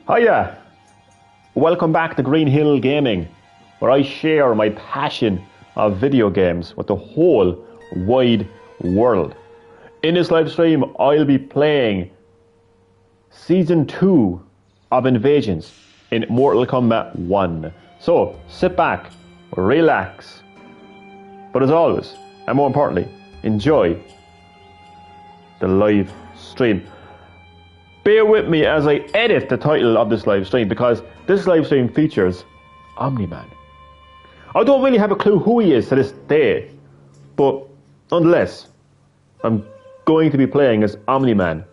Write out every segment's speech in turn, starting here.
Hiya! Welcome back to Green Hill Gaming, where I share my passion of video games with the whole wide world. In this live stream, I'll be playing Season 2 of Invasions in Mortal Kombat 1. So, sit back, relax, but as always, and more importantly, enjoy the live stream. Bear with me as I edit the title of this live stream, because this live stream features Omni-Man. I don't really have a clue who he is to this day, but nonetheless, I'm going to be playing as Omni-Man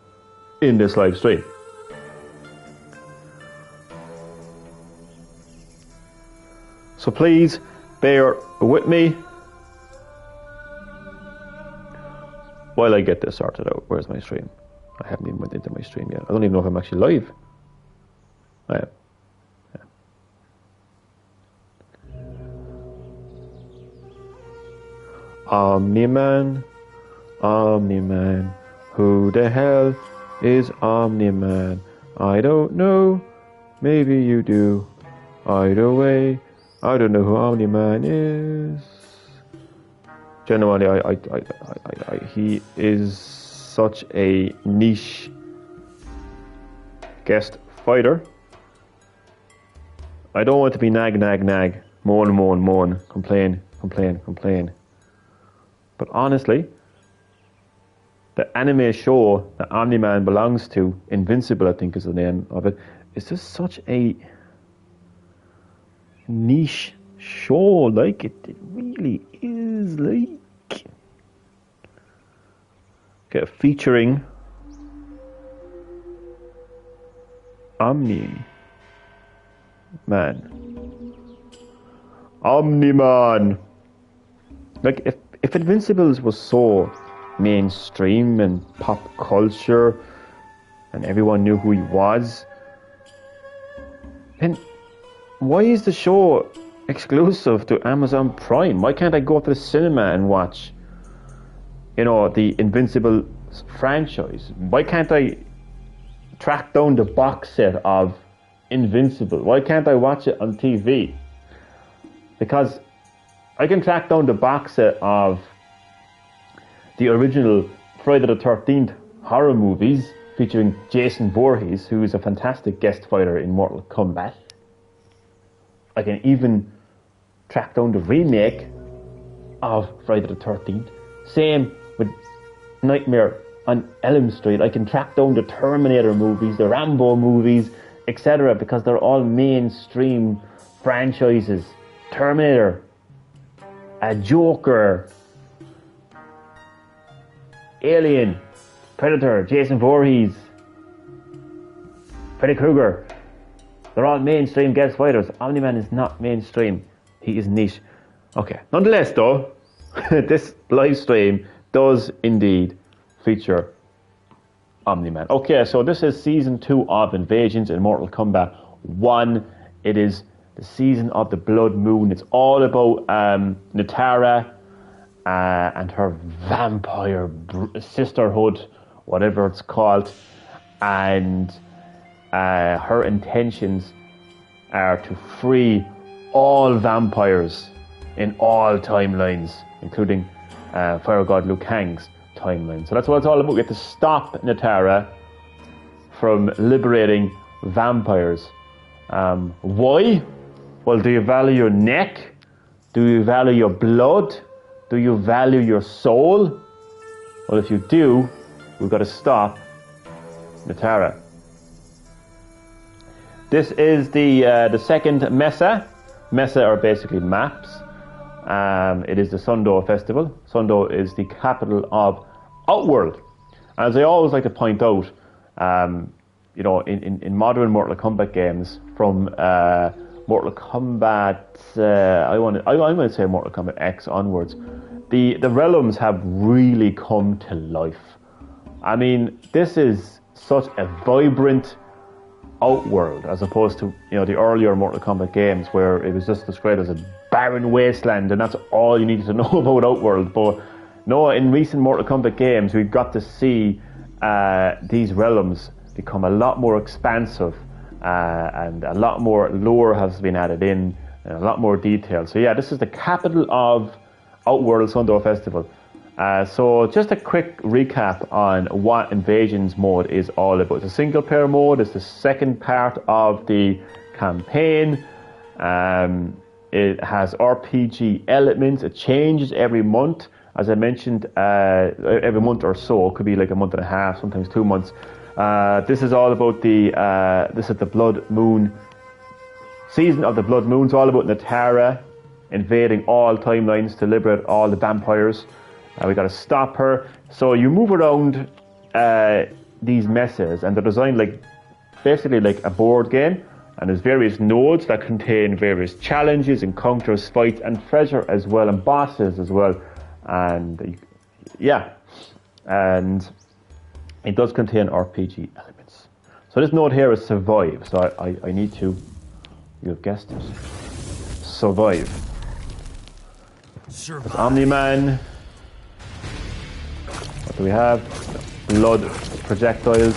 in this live stream. So please bear with me while I get this sorted out. Where's my stream? I haven't even went into my stream yet. I don't even know if I'm actually live. I am. Yeah. Omni-Man, Omni-Man, who the hell is Omni-Man? I don't know, maybe you do. Either way, I don't know who Omni-Man is. Genuinely, he is such a niche guest fighter. I don't want to be nag, moan, complain. But honestly, the anime show that Omni-Man belongs to, Invincible I think is the name of it, is just such a niche show. Like, it really is, like. Okay, featuring Omni-Man. Like, if Invincibles was so mainstream and pop culture and everyone knew who he was, then why is the show exclusive to Amazon Prime? Why can't I go to the cinema and watch, the Invincible franchise? Why can't I track down the box set of Invincible? Why can't I watch it on TV? Because I can track down the box set of the original Friday the 13th horror movies featuring Jason Voorhees, who is a fantastic guest fighter in Mortal Kombat. I can even track down the remake of Friday the 13th. Same with Nightmare on Elm Street. I can track down the Terminator movies, the Rambo movies, etc., because they're all mainstream franchises. Terminator, Joker, Alien, Predator, Jason Voorhees, Freddy Krueger. They're all mainstream guest fighters. Omni-Man is not mainstream. He is niche. Okay. Nonetheless, though, this live stream does indeed feature Omni-Man. Okay, so this is Season 2 of Invasions in Mortal Kombat 1. It is the season of the Blood Moon. It's all about Natara and her vampire sisterhood, whatever it's called. And her intentions are to free all vampires in all timelines, including Fire God Liu Kang's timeline. So that's what it's all about. We have to stop Natara from liberating vampires. Why? Well, do you value your neck? Do you value your blood? Do you value your soul? Well, if you do, we've got to stop Natara. This is the second Mesa. Mesa are basically maps. It is the Sundo Festival. Sundo is the capital of Outworld. As I always like to point out, in modern Mortal Kombat games, from Mortal Kombat, I want to say Mortal Kombat X onwards, the realms have really come to life. I mean, this is such a vibrant Outworld, as opposed to the earlier Mortal Kombat games where it was just described as a barren wasteland and that's all you needed to know about Outworld. But no, in recent Mortal Kombat games we've got to see these realms become a lot more expansive and a lot more lore has been added in, and a lot more detail. So yeah, this is the capital of Outworld Sundoor Festival. So just a quick recap on what Invasions mode is all about. It's a single player mode. It's the second part of the campaign. It has RPG elements. It changes every month. As I mentioned, every month or so. It could be like a month and a half, sometimes 2 months. This is all about this is the Blood Moon season of the Blood Moon. It's all about Natara invading all timelines to liberate all the vampires. We got to stop her. So you move around these messes, and they're designed like basically like a board game. And there's various nodes that contain various challenges, encounters, fights, and treasure as well, and bosses as well. And yeah, and it does contain RPG elements. So this node here is survive. So I need to, you've guessed it, survive. It's Omni-Man. What do we have? Blood projectiles.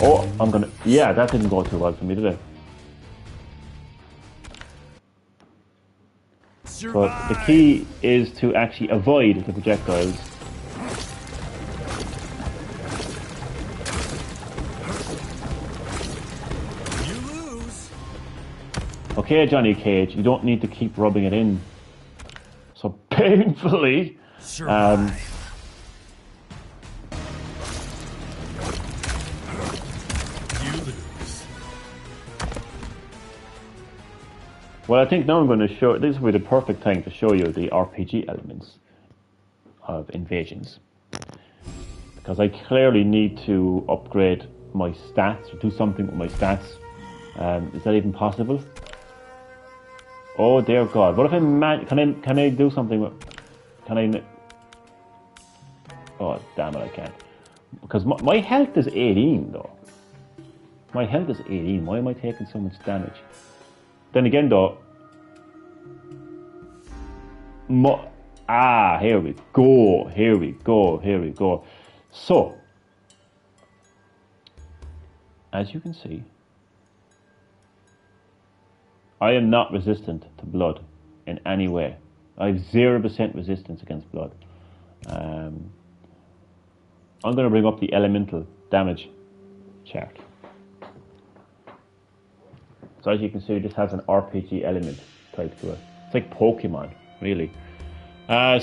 Oh, yeah, that didn't go too well for me, did it? But the key is to actually avoid the projectiles. You lose. Okay, Johnny Cage, you don't need to keep rubbing it in so painfully. Well, I think now I'm going to show, this will be the perfect time to show you the RPG elements of Invasions. Because I clearly need to upgrade my stats, or do something with my stats. Is that even possible? Oh dear God, what if can I do something with, oh damn it, I can't. Because my health is 18 though. My health is 18, why am I taking so much damage? Then again though, here we go. So, as you can see, I am not resistant to blood in any way. I have 0% resistance against blood. I'm going to bring up the elemental damage chart. So as you can see, this has an RPG element type to it. It's like Pokemon, really. The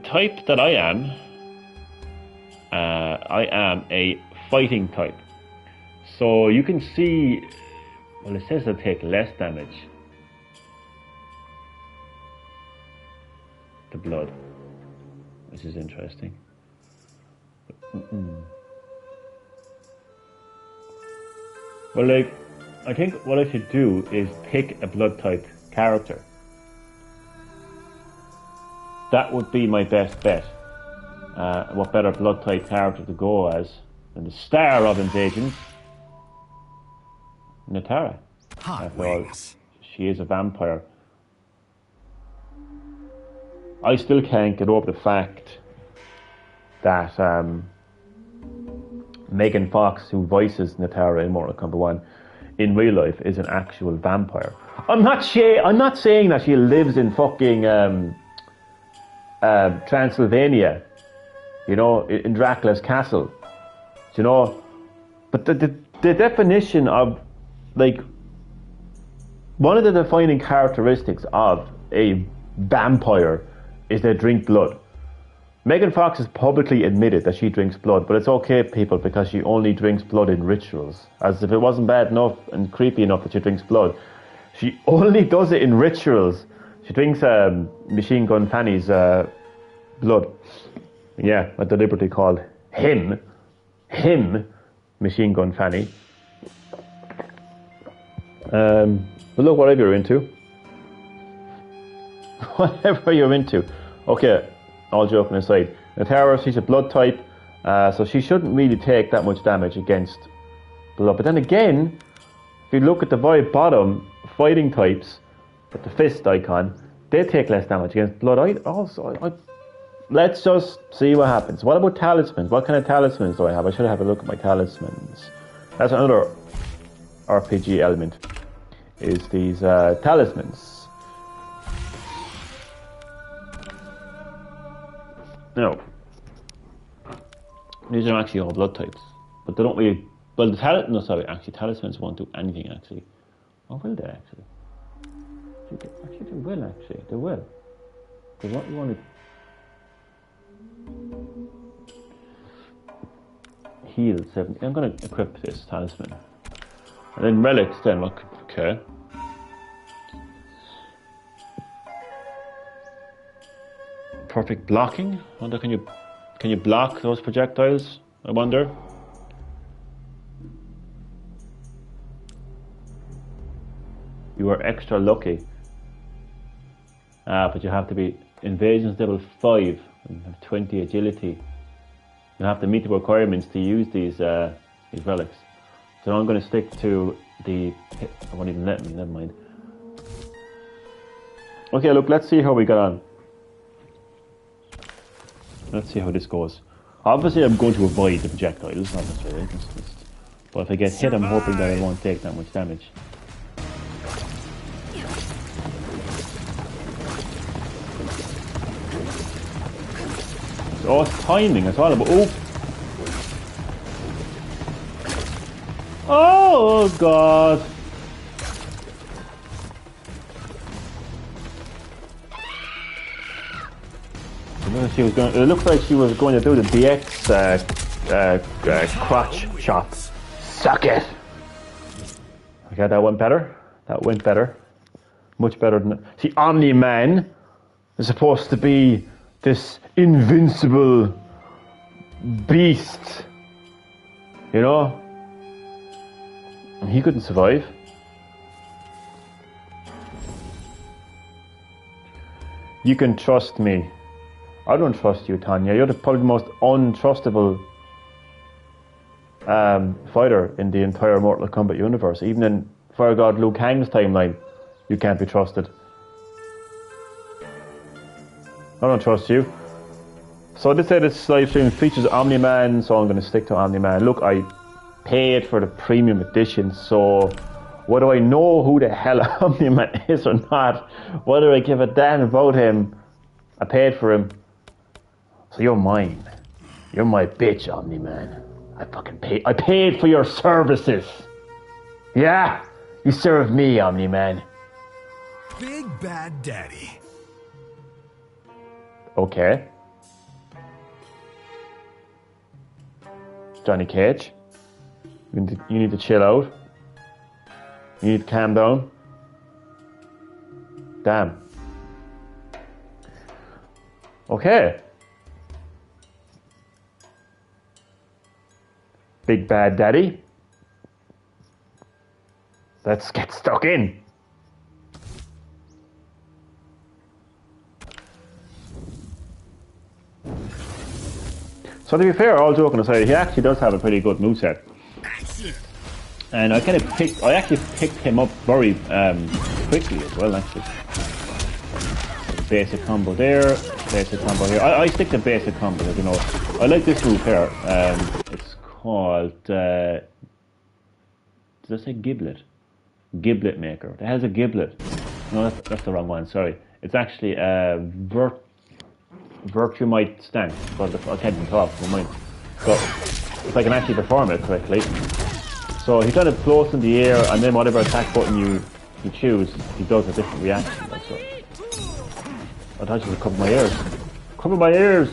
type that I am a fighting type. So you can see, well, it says I take less damage to blood, which is interesting. Well, like, I think what I should do is pick a blood type character. That would be my best bet. What better blood type character to go as than the star of Invasions, Natara. After all, she is a vampire. I still can't get over the fact that Megan Fox, who voices Natara in Mortal Kombat 1, in real life is an actual vampire. I'm not saying that she lives in fucking Transylvania, you know, in Dracula's castle, you know. But the definition of, like, one of the defining characteristics of a vampire is they drink blood. Megan Fox has publicly admitted that she drinks blood, but it's okay, people, because she only drinks blood in rituals. As if it wasn't bad enough and creepy enough that she drinks blood. She only does it in rituals. She drinks Machine Gun Fanny's blood. Yeah, I deliberately called him Machine Gun Fanny. But look, whatever you're into. Whatever you're into. Okay. All joking aside, Natara, she's a blood type, so she shouldn't really take that much damage against blood. But then again, if you look at the very bottom, fighting types, with the fist icon, they take less damage against blood. Let's just see what happens. What about talismans? What kind of talismans do I have? I should have a look at my talismans. That's another RPG element, is these talismans. Now, these are actually all blood types, but they don't really. Well, talismans won't do anything actually. Or will they actually? Actually, they will actually. They will. Because what you want to heal 70. I'm going to equip this talisman. And then relics then, look, okay. Perfect blocking. I wonder, can you block those projectiles? I wonder. You are extra lucky. But you have to be invasions level 5 and have 20 agility. You have to meet the requirements to use these relics. So I'm going to stick to the. It won't even let me. Never mind. Okay, look. Let's see how we got on. Let's see how this goes. Obviously, I'm going to avoid the projectiles, obviously. But if I get hit, I'm hoping that I won't take that much damage. Oh, it's timing. It's all about. Oh God! She was going. It looks like she was going to do the DX crotch chop. Suck it. Okay, that went better. That went better. Much better than. See, Omni-Man is supposed to be this invincible beast, you know? And he couldn't survive. You can trust me. I don't trust you, Tanya. You're probably the most untrustable fighter in the entire Mortal Kombat universe. Even in Fire God Liu Kang's timeline, you can't be trusted. I don't trust you. So I did say this live stream features Omni-Man, so I'm going to stick to Omni-Man. Look, I paid for the premium edition, so whether I know who the hell Omni-Man is or not, whether I give a damn about him, I paid for him. So you're mine. You're my bitch, Omni-Man. I fucking paid. I paid for your services. Yeah, you serve me, Omni-Man. Big Bad Daddy. Okay. Johnny Cage, you need to chill out. You need to calm down. Damn. Okay. Big Bad Daddy. Let's get stuck in. So to be fair, all joking aside, he actually does have a pretty good moveset. And I actually picked him up very quickly as well, actually. Basic combo there, basic combo here. I stick to basic combos, you know. I like this move here. It's called, did I say giblet? Giblet maker. It has a giblet. No, that's the wrong one, sorry. It's actually a Virtuemite stance, but I can't even talk, never mind. So, if I can actually perform it correctly. So he kind of floats in the air, and then whatever attack button you choose, he does a different reaction. Like so. I thought you would cover my ears. Cover my ears!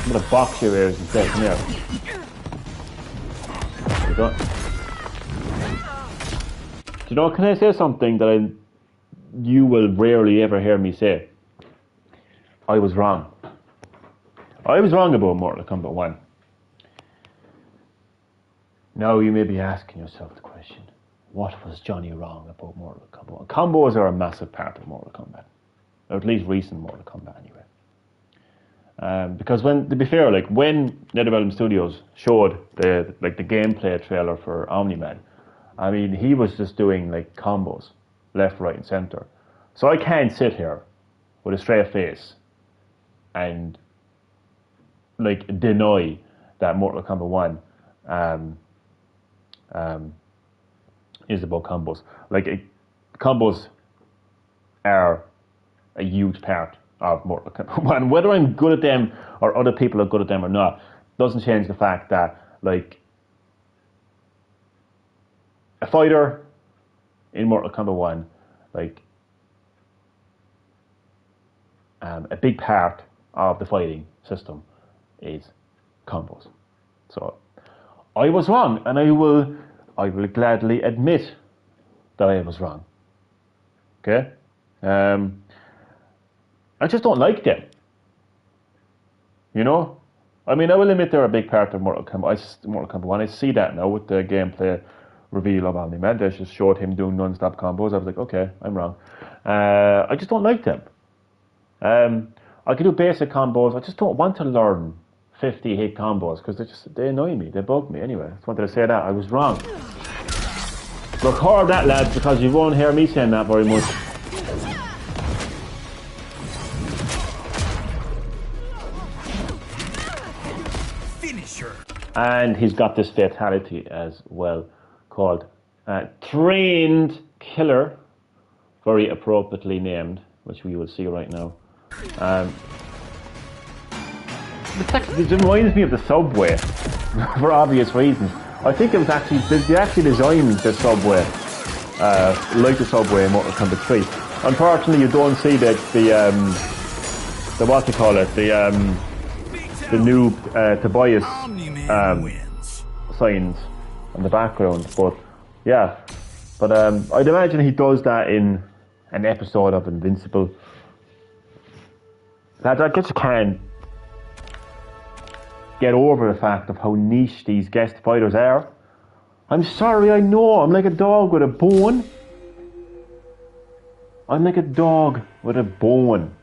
I'm gonna box your ears instead, come here. There we go. Do you know, can I say something that you will rarely ever hear me say? I was wrong. I was wrong about Mortal Kombat 1. Now you may be asking yourself the question, what was Johnny wrong about Mortal Kombat 1? Combos are a massive part of Mortal Kombat. Or at least recent Mortal Kombat anyway. Because when, to be fair, like when NetherRealm Studios showed the gameplay trailer for Omni-Man, I mean, he was just doing like combos, left, right and center. So I can't sit here with a straight face and like deny that Mortal Kombat 1 is about combos. Like combos are a huge part of Mortal Kombat. And whether I'm good at them or other people are good at them or not doesn't change the fact that like a fighter in Mortal Kombat 1, like a big part of the fighting system is combos. So I was wrong, and I will gladly admit that I was wrong. Okay? I just don't like them. You know? I mean, I will admit they're a big part of Mortal Kombat. Mortal Kombat 1, I see that now with the gameplay reveal of Omni-Man. They just showed him doing non-stop combos. I was like, okay, I'm wrong. I just don't like them. I can do basic combos. I just don't want to learn 50 hit combos because they annoy me. They bug me. Anyway, I just wanted to say that. I was wrong. Record that, lads, because you won't hear me saying that very much. Finisher. And he's got this fatality as well, called Trained Killer, very appropriately named, which we will see right now. It reminds me of the subway, for obvious reasons. I think it was actually, they actually designed the subway, like the subway in Mortal Kombat 3. Unfortunately, you don't see the what you call it, the new Tobias signs in the background. But yeah, but I'd imagine he does that in an episode of Invincible. Lads, I just can't get over the fact of how niche these guest fighters are. I'm sorry, I know, I'm like a dog with a bone. I'm like a dog with a bone.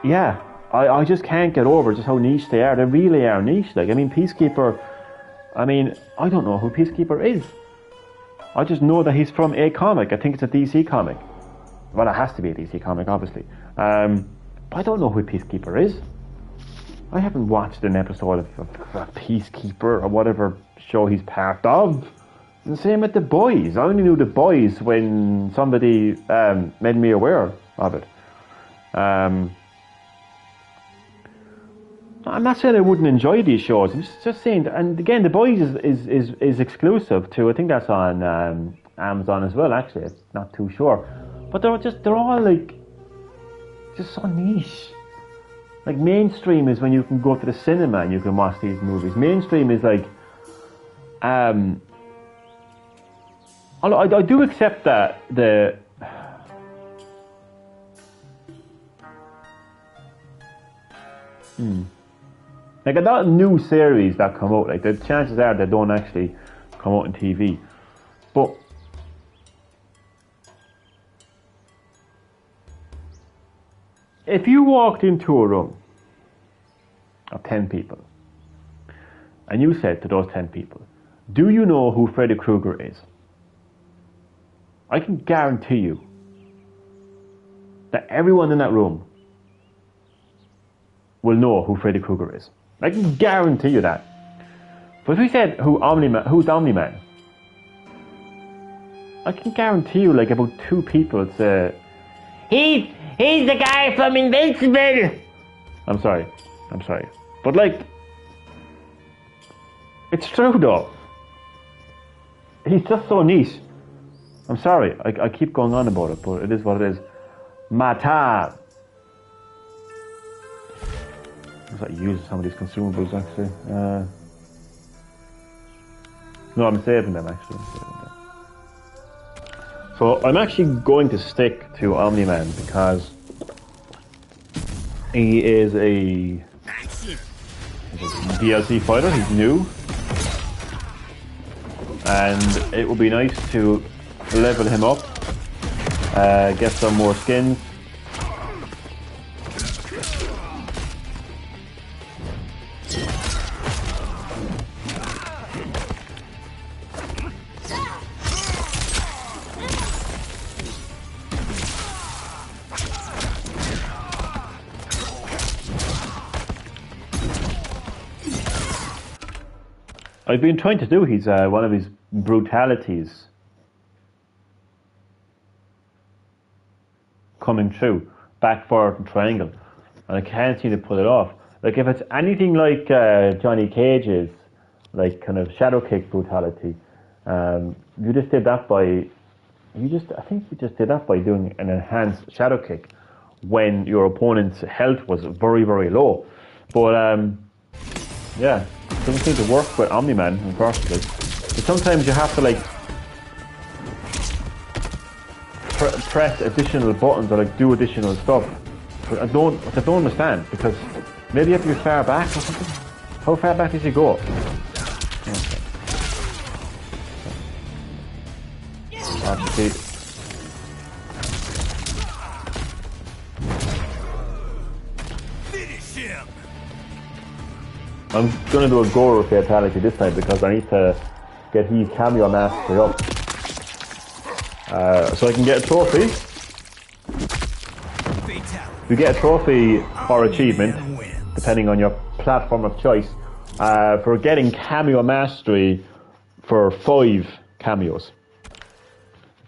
Yeah, I just can't get over just how niche they are. They really are niche. Like, I mean, Peacekeeper, I don't know who Peacekeeper is. I just know that he's from a comic. I think it's a DC comic. Well, it has to be a DC comic, obviously. But I don't know who Peacekeeper is. I haven't watched an episode of Peacekeeper or whatever show he's part of. And the same with The Boys. I only knew The Boys when somebody made me aware of it. I'm not saying I wouldn't enjoy these shows. I'm just saying, and again, The Boys is exclusive to, I think that's on Amazon as well, actually. I'm not too sure. But they're all like, just so niche. Like, mainstream is when you can go to the cinema and you can watch these movies. Mainstream is like, I do accept that like a lot of new series that come out, like the chances are they don't actually come out on TV. But if you walked into a room of 10 people and you said to those 10 people, do you know who Freddy Krueger is? I can guarantee you that everyone in that room will know who Freddy Krueger is. I can guarantee you that. But if we said who's Omni-Man, I can guarantee you like about 2 people would say, He's the guy from Invincible! I'm sorry. But like, it's true though. He's just so niche. I'm sorry, I keep going on about it, but it is what it is. Mata! I was using some of these consumables actually. No, I'm saving them actually. So I'm actually going to stick to Omni-Man because he is a DLC fighter, he's new. And it would be nice to level him up, get some more skins. I've been trying to do his one of his brutalities coming through, back, forward, and triangle, and I can't seem to pull it off. Like if it's anything like Johnny Cage's, like kind of shadow kick brutality, you just did that by, I think you just did that by doing an enhanced shadow kick when your opponent's health was very, very low. But yeah, it doesn't seem to work with Omni-Man, unfortunately. But sometimes you have to like press additional buttons or like do additional stuff. But I don't understand, because maybe you have to be far back or something. How far back did you go? Obviously. Finish him. I'm gonna do a Goro fatality this time because I need to get his cameo mastery up. So I can get a trophy. You get a trophy or achievement, depending on your platform of choice, for getting cameo mastery for 5 cameos.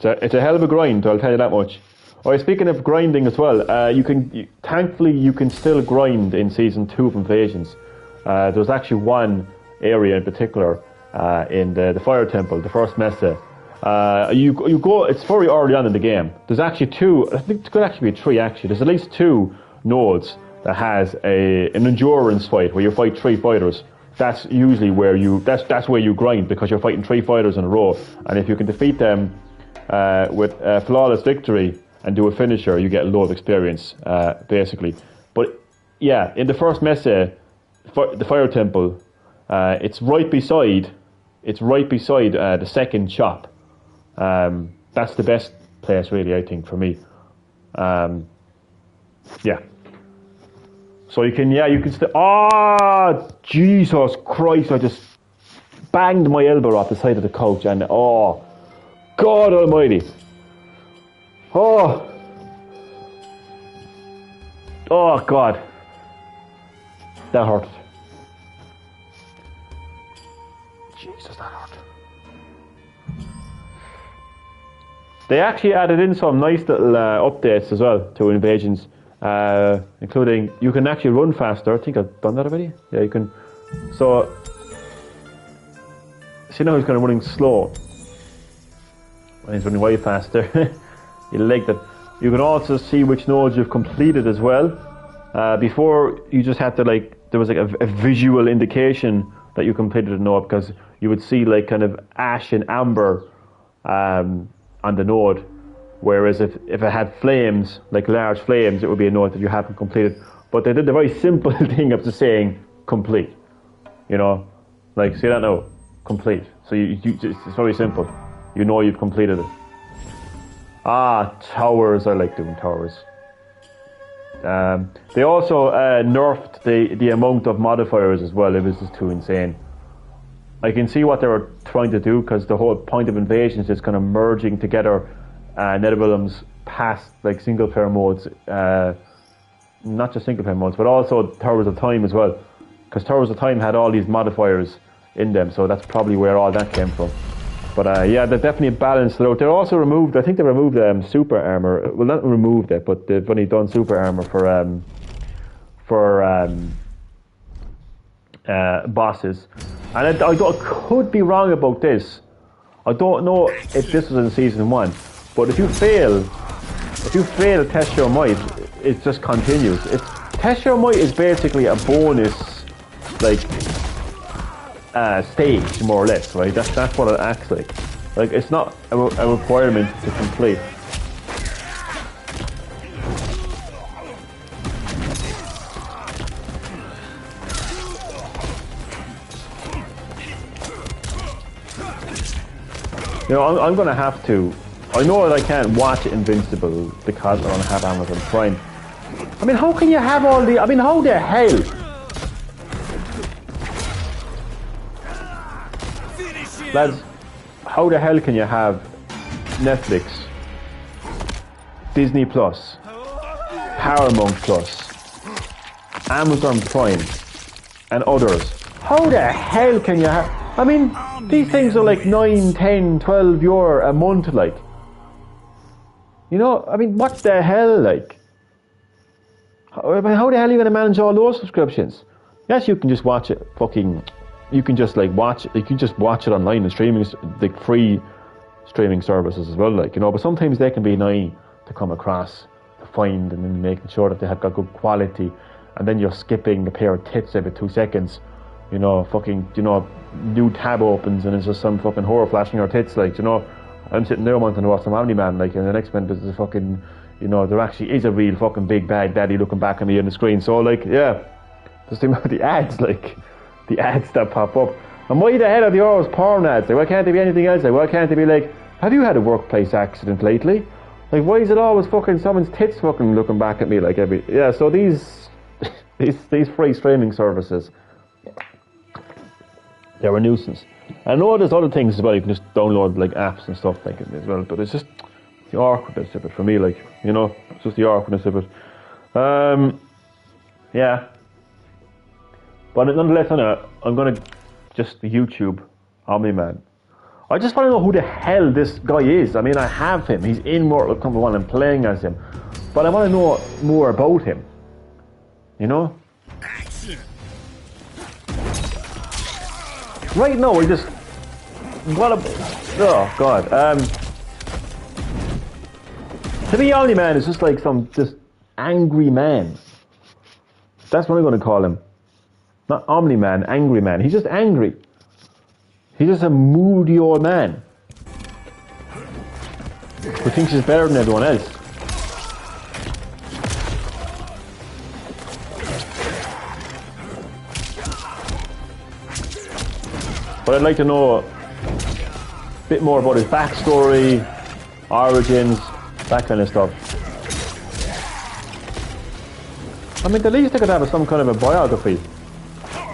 It's a hell of a grind, I'll tell you that much. Alright, speaking of grinding as well, thankfully you can still grind in Season 2 of Invasions. There's actually one area in particular in the Fire Temple, the first Mesa. You go, it's very early on in the game. There's actually 2, I think it could actually be 3 actually. There's at least 2 nodes that has an endurance fight where you fight 3 fighters. That's usually where that's where you grind, because you're fighting 3 fighters in a row. And if you can defeat them with a flawless victory and do a finisher, you get a load of experience, basically. But yeah, in the first Mesa, the Fire Temple, it's right beside the second shop. That's the best place, really, I think, for me. Yeah. So you can still. Oh, Jesus Christ! I just banged my elbow off the side of the couch, and oh, God Almighty! Oh, God, that hurt. Jesus, that hurt. They actually added in some nice little updates as well to Invasions, including you can actually run faster. I think I've done that already. Yeah, you can. So, see now he's kind of running slow. When he's running way faster, you like that. You can also see which nodes you've completed as well. Before, you just had to there was a visual indication that you completed a node, because you would see like kind of ash and amber on the node, whereas if it had flames, like large flames, it would be a node that you haven't completed. But they did the very simple thing of just saying complete, you know, like see that now, complete. So it's very simple. You know you've completed it. Towers. I like doing towers. They also nerfed the amount of modifiers as well. It was just too insane. I can see what they were trying to do, because the whole point of Invasions is kind of merging together Netherrealms past like single player modes, not just single player modes, but also Towers of Time as well, because Towers of Time had all these modifiers in them, so that's probably where all that came from. But yeah, they're definitely balanced it out. They also removed, I think they removed super armor. Well, not removed it, but they've only done super armor for bosses. And I could be wrong about this. I don't know if this was in Season 1, but if you fail Test Your Might, it just continues. Test Your Might is basically a bonus, like, stage, more or less, right? That's what it acts like. Like, it's not a requirement to complete. You know, I'm gonna have to. I know that I can't watch Invincible because I don't have Amazon Prime. I mean, how can you have all the? I mean, how the hell? Lads, how the hell can you have Netflix, Disney Plus, Paramount Plus, Amazon Prime, and others? How the hell can you have? I mean, these things are like 9, 10, 12 euro a month, like. You know, I mean, what the hell, like? How the hell are you going to manage all those subscriptions? Yes, you can just watch it, you can just like watch it, you can just watch it online and streaming, like free streaming services as well, like, you know, but sometimes they can be annoying to come across, to find, and then making sure that they have got good quality, and then you're skipping a pair of tits every 2 seconds, you know, new tab opens and it's just some fucking horror flashing your tits, like, you know, I'm sitting there wanting to watch some Omni-Man, like, and the next minute there's a fucking, you know, there actually is a real fucking big bad daddy looking back at me on the screen, so, like, yeah, just think about the ads, like, the ads that pop up, and why the hell are they always porn ads? Like, why can't they be anything else? Like, why can't they be like, have you had a workplace accident lately? Like, why is it always fucking someone's tits fucking looking back at me, like, so these free streaming services, they're a nuisance. I know there's other things as well, you can just download like apps and stuff like it as well, but it's just the awkwardness of it for me, like, you know, it's just the awkwardness of it. Yeah. But nonetheless, I'm gonna just YouTube Omni-Man. I just want to know who the hell this guy is. I mean, I have him, he's in Mortal Kombat 1, I'm playing as him, but I want to know more about him, you know? Right now, oh god. To me, Omni-Man is just like some just angry man. That's what I'm going to call him. Not Omni-Man, angry man. He's just angry. He's just a moody old man who thinks he's better than everyone else. But I'd like to know a bit more about his backstory, origins, that kind of stuff. I mean, the least they could have is some kind of a biography,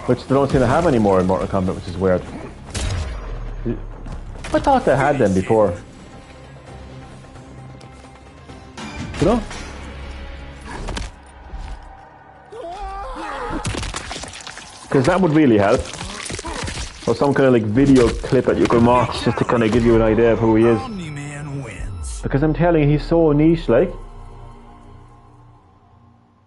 which they don't seem to have anymore in Mortal Kombat, which is weird. I thought they had them before. You know? Because that would really help. Or some kind of like video clip that you can watch just to kind of give you an idea of who he is. Omni-Man wins. Because I'm telling you, he's so niche, like.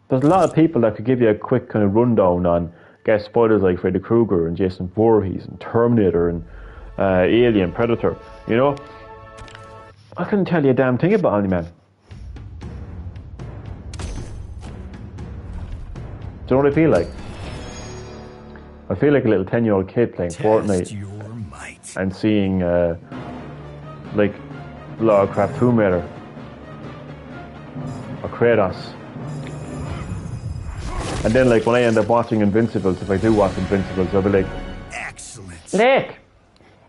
There's a lot of people that could give you a quick kind of rundown on guest spoilers like Freddy Krueger and Jason Voorhees and Terminator and Alien, Predator, you know. I couldn't tell you a damn thing about Omni-Man. Do you know what I feel like? I feel like a little 10-year-old kid playing Fortnite and seeing like Lara Croft Tomb Raider or Kratos. And then like when I end up watching Invincibles, if I do watch Invincibles, I'll be like, excellent. Look,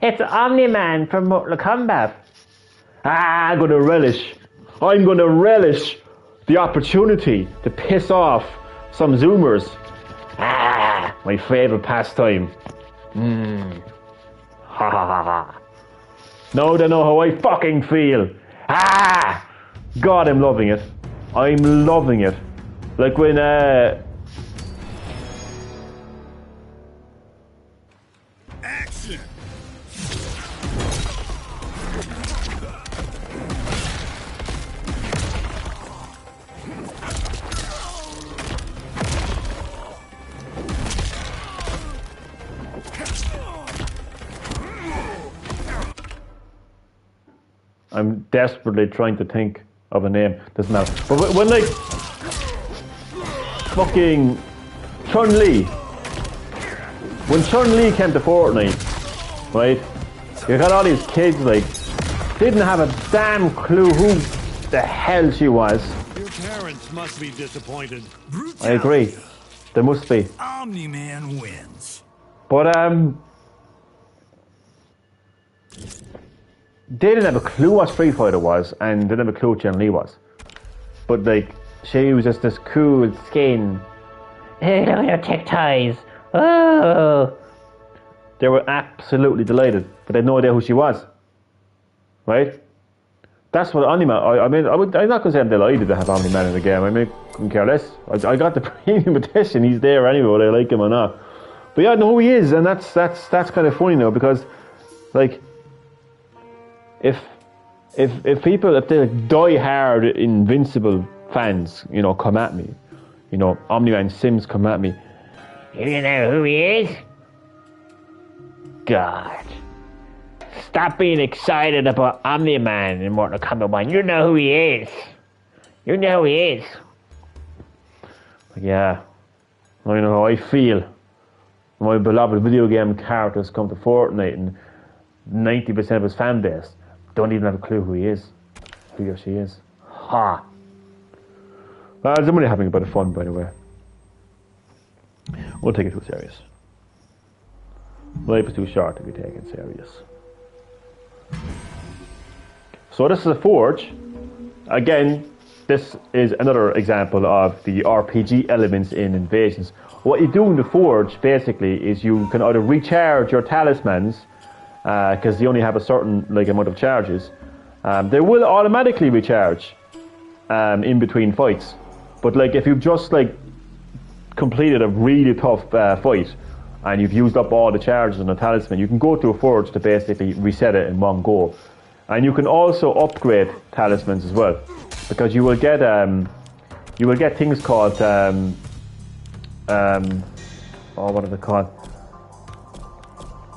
it's Omni-Man from Mortal Kombat. I'm gonna relish the opportunity to piss off some Zoomers. My favourite pastime. Ha ha ha ha. Now they know how I fucking feel. God, I'm loving it. I'm loving it. Like when Action. I'm desperately trying to think of a name. Doesn't matter. But when like fucking Chun-Li, when Chun-Li came to Fortnite, right? You got all these kids like didn't have a damn clue who the hell she was. Your parents must be disappointed. I agree. There must be. Omni-Man wins. But they didn't have a clue what Street Fighter was, and they didn't have a clue what Chun-Li was. But like, she was just this cool skin. Hey, look at your tick ties. Oh. They were absolutely delighted, but they had no idea who she was. Right? That's what Omni-Man. I'm not going to say I'm delighted to have Omni-Man in the game. I mean, couldn't care less. I got the premium edition. He's there anyway, whether I like him or not. But yeah, I know who he is, and that's kind of funny now because, like, if people, if the die-hard Invincible fans, you know, come at me, you know, Omni-Man Sims come at me, you know who he is? God. Stop being excited about Omni-Man in Mortal Kombat 1. You know who he is. You know who he is. Yeah. I know how I feel. My beloved video game characters come to Fortnite and 90% of his fan base don't even have a clue who he is. Who he or she is. Ha! I'm only having a bit of fun, by the way. We'll take it too serious. Life is too short to be taken serious. So this is a forge. Again, this is another example of the RPG elements in Invasions. What you do in the forge, basically, is you can either recharge your talismans, because they only have a certain amount of charges. They will automatically recharge in between fights. But if you've just completed a really tough fight and you've used up all the charges on the talisman, you can go to a forge to basically reset it in one go. And you can also upgrade talismans as well, because you will get things called what are they called?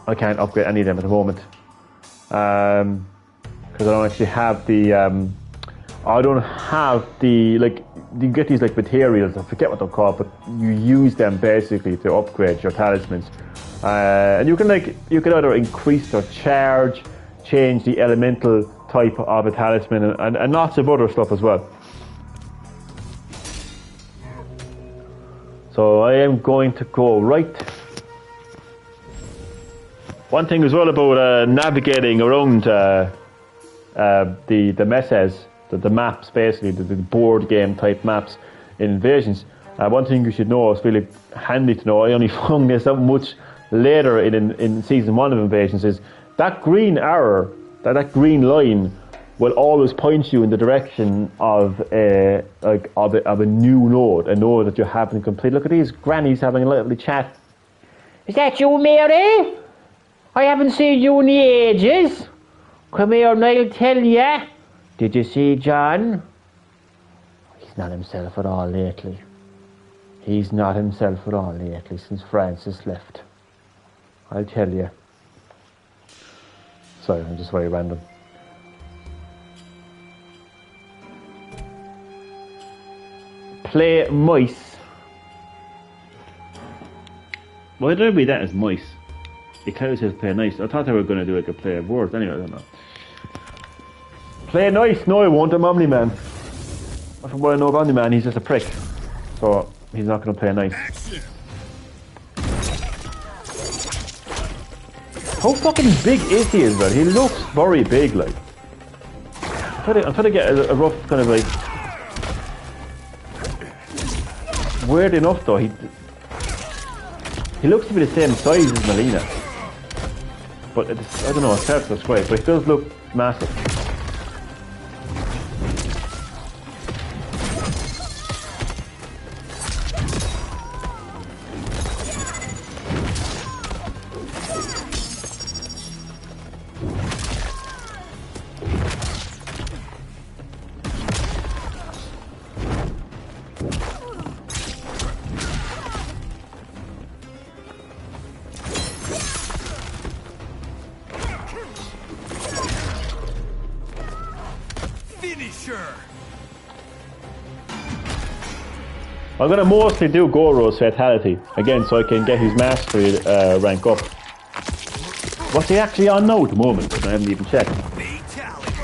I can't upgrade any of them at the moment because I don't actually have the you get these materials, I forget what they're called, but you use them basically to upgrade your talismans, and you can either increase their charge, change the elemental type of a talisman, and lots of other stuff as well. So I am going to go right. One thing as well about navigating around the messes, the maps, basically the board game type maps in Invasions. One thing you should know, it's really handy to know, I only found this out much later in season 1 of Invasions, is that green arrow, that green line will always point you in the direction of a new node, a node that you haven't completed. Look at these grannies having a lovely chat. Is that you, Mary? I haven't seen you in the ages. Come here and I'll tell ya. Did you see John? He's not himself at all lately. He's not himself at all lately since Francis left. I'll tell you. Sorry, I'm just very random. Play mice. Why did I read that as mice? It clearly says play nice. I thought they were going to do a play of words. Anyway, I don't know. Play nice? No, I won't. I'm Omni-Man. From what I know of Omni-Man, he's just a prick. So, he's not going to play nice. How fucking big is he as well? He looks very big, like. I'm trying to get a rough kind of weird enough though, he looks to be the same size as Melina. But I don't know, it's hard to describe, but he does look massive. I'm going to mostly do Goro's Fatality, again, so I can get his Mastery rank up. What's he actually on now at the moment? I haven't even checked. Fatality.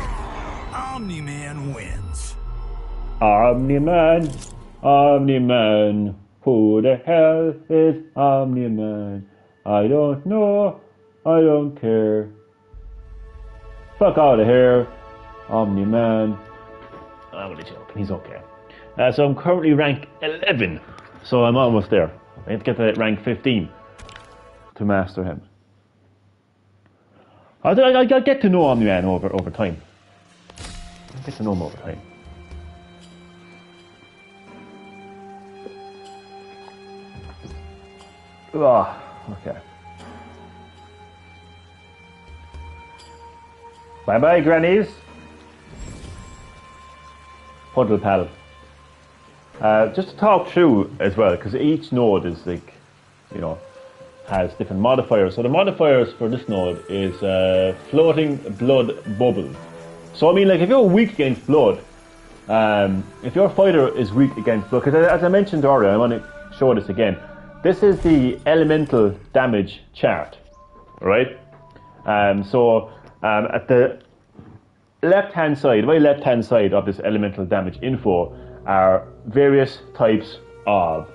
Omni-Man wins. Omni-Man, Omni-Man, who the hell is Omni-Man? I don't know, I don't care. Fuck out of here, Omni-Man. I'm only joking, he's okay. So I'm currently rank 11, so I'm almost there. I have to get to rank 15 to master him. I'll get to know Omni-Man over time. I'll get to know him over time. Ugh. Okay. Bye bye, grannies. Puddle pal. Just to talk through as well, because each node is like, you know, has different modifiers. So the modifiers for this node is floating blood bubble. So I mean, like if you're weak against blood, if your fighter is weak against blood, because as I mentioned earlier, I want to show this again. This is the elemental damage chart, right? So at the left-hand side, very left-hand side of this elemental damage info are various types of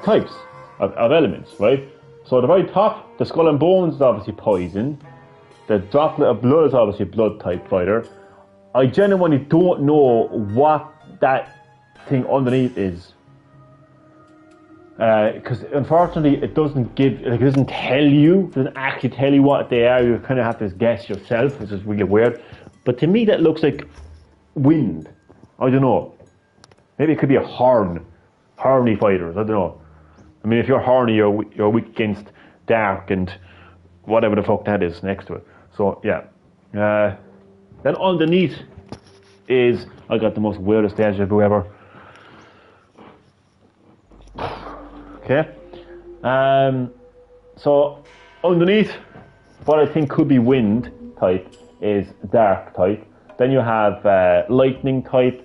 types of elements, right? So at the very top, the skull and bones is obviously poison. The droplet of blood is obviously a blood type fighter. I genuinely don't know what that thing underneath is, because unfortunately it doesn't give, like, it doesn't tell you, it doesn't actually tell you what they are. You kind of have to guess yourself, which is really weird. But to me, that looks like wind. I don't know. Maybe it could be a horny fighters. I don't know. I mean, if you're horny, you're weak against dark and whatever the fuck that is next to it. So yeah. Then underneath is, I got the most weirdest deja vu ever. Okay. So underneath, what I think could be wind type is dark type. Then you have lightning type.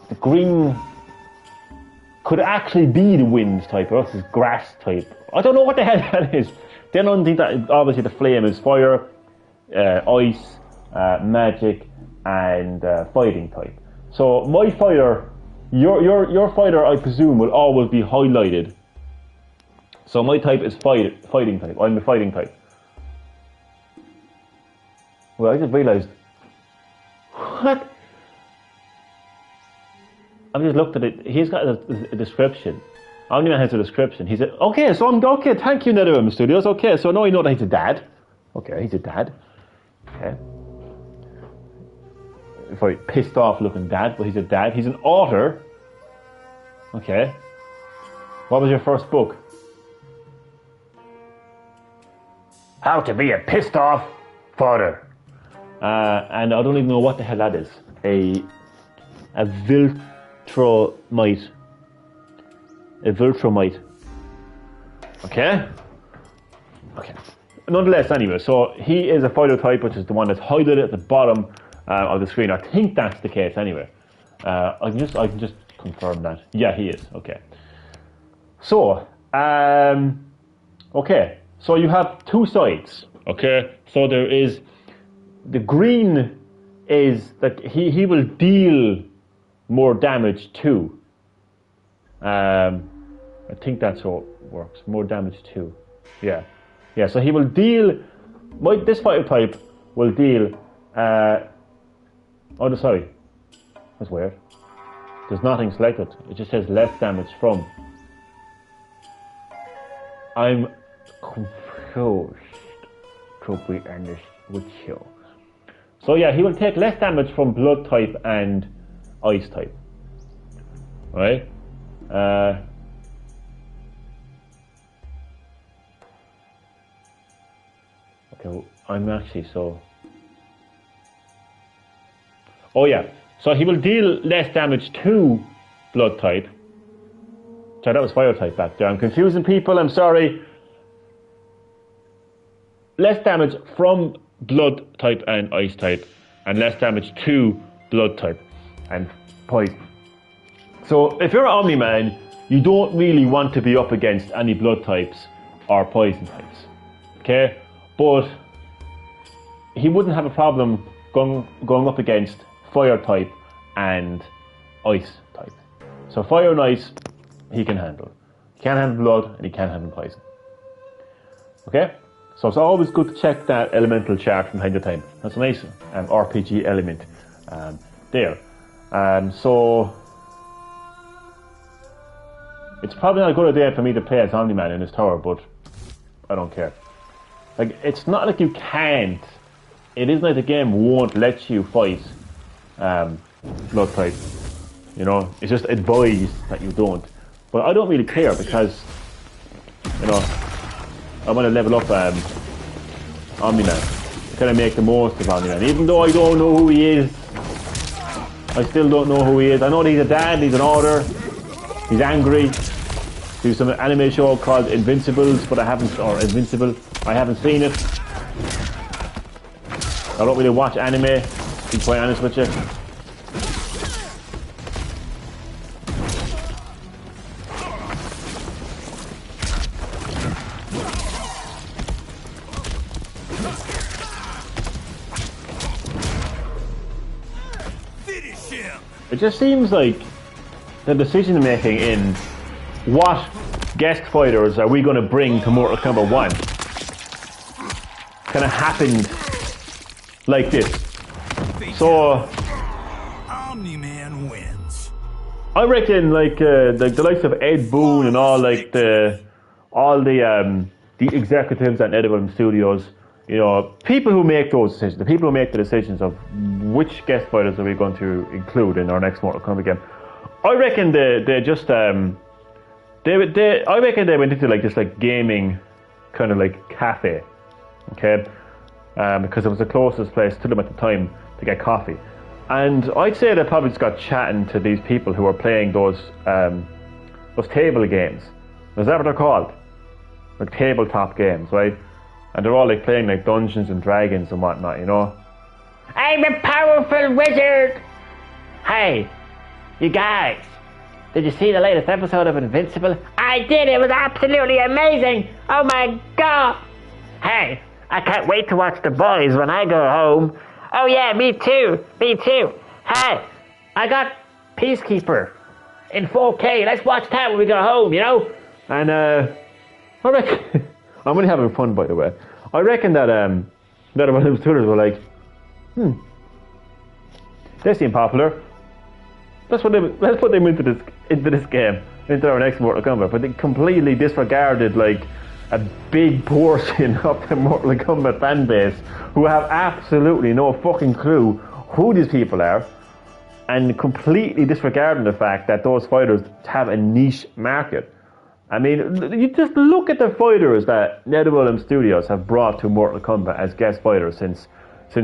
The green could actually be the wind type, or else it's grass type. I don't know what the hell that is. Then underneath that, obviously the flame is fire, ice, magic, and fighting type. So my fighter, your fighter, I presume, will always be highlighted. So my type is fighting type. I'm the fighting type. Well, I just realised. What? I've just looked at it. He's got a description. Omni-Man has a description. He said, okay, so I'm okay. Thank you, NetherRealm Studios. Okay, so now I know that he's a dad. Okay, he's a dad. Okay. Very pissed off looking dad, but he's a dad. He's an author. Okay. What was your first book? How to be a pissed off father. And I don't even know what the hell that is. A Viltrumite. A Viltrumite. Okay? Okay. Nonetheless, anyway, so he is a fighter type, which is the one that's highlighted at the bottom of the screen. I think that's the case anyway. I can just confirm that. Yeah, he is. Okay. So, okay. So you have two sides. Okay. So there is the green is that he will deal more damage too. I think that's how it works. More damage too. Yeah. Yeah, so he will deal. This fighter type will deal. Oh, sorry. That's weird. There's nothing selected. It just says less damage from. I'm confused to be honest with you. So yeah, he will take less damage from blood type and ice type. Right? Okay, well, I'm actually so. Oh yeah, so he will deal less damage to blood type. Sorry, that was fire type back there. I'm confusing people, I'm sorry. Less damage from blood type and ice type, and less damage to blood type and poison. So if you're Omni-Man, you don't really want to be up against any blood types or poison types. Okay? But he wouldn't have a problem going up against fire type and ice type. So fire and ice, he can handle. He can't handle blood and he can't handle poison. Okay? So it's always good to check that elemental chart from time to time. That's a nice RPG element there. So it's probably not a good idea for me to play as Omni-Man in his tower, but I don't care. Like, it's not like you can't. It isn't like the game won't let you fight blood type You know, it's just advised that you don't. But I don't really care because, you know, I want to level up Omni-Man. Kind of make the most of Omni-Man. Even though I don't know who he is, I still don't know who he is. I know that he's a dad, he's an order, he's angry. There's some anime show called Invincibles, but I haven't seen it. I don't really watch anime, to be quite honest with you. It just seems like the decision making in what guest fighters are we going to bring to Mortal Kombat 1 kind of happened like this. So Omni-Man wins. I reckon like the likes of Ed Boon and all like the executives at NetherRealm Studios, you know, people who make those decisions, the people who make the decisions of which guest fighters are we going to include in our next Mortal Kombat game, I reckon I reckon they went into like this like gaming kind of like cafe, okay, because it was the closest place to them at the time to get coffee, and I'd say they probably just got chatting to these people who are playing those table games. Is that what they're called? Like tabletop games, right? And they're all like playing like Dungeons and Dragons and whatnot, you know? I'm a powerful wizard! Hey, you guys, did you see the latest episode of Invincible? I did, it was absolutely amazing! Oh my god! Hey, I can't wait to watch The Boys when I go home. Oh yeah, me too. Hey, I got Peacekeeper in 4K. Let's watch that when we go home, you know? And I reckon... I'm really having fun, by the way. I reckon that one of the tutors were like, they seem popular. Let's put them into this game, into our next Mortal Kombat. But they completely disregarded like a big portion of the Mortal Kombat fan base who have absolutely no fucking clue who these people are, and completely disregarding the fact that those fighters have a niche market. I mean, you just look at the fighters that NetherRealm Studios have brought to Mortal Kombat as guest fighters since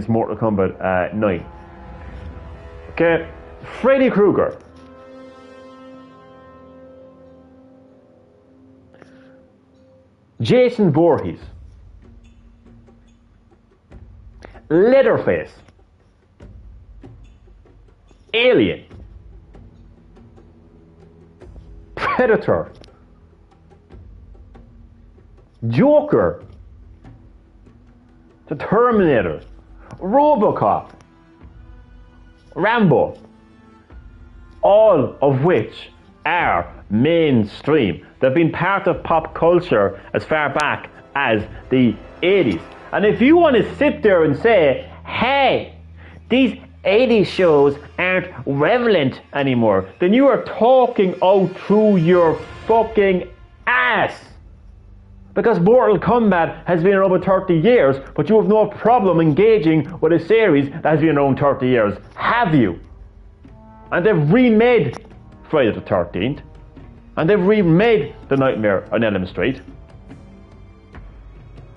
Mortal Kombat 9. Okay, Freddy Krueger. Jason Voorhees. Leatherface. Alien. Predator. Joker, the Terminator, Robocop, Rambo, all of which are mainstream. They've been part of pop culture as far back as the 80s. And if you want to sit there and say, hey, these 80s shows aren't relevant anymore, then you are talking out through your fucking ass. Because Mortal Kombat has been around for 30 years, but you have no problem engaging with a series that has been around 30 years. Have you? And they've remade Friday the 13th. And they've remade The Nightmare on Elm Street.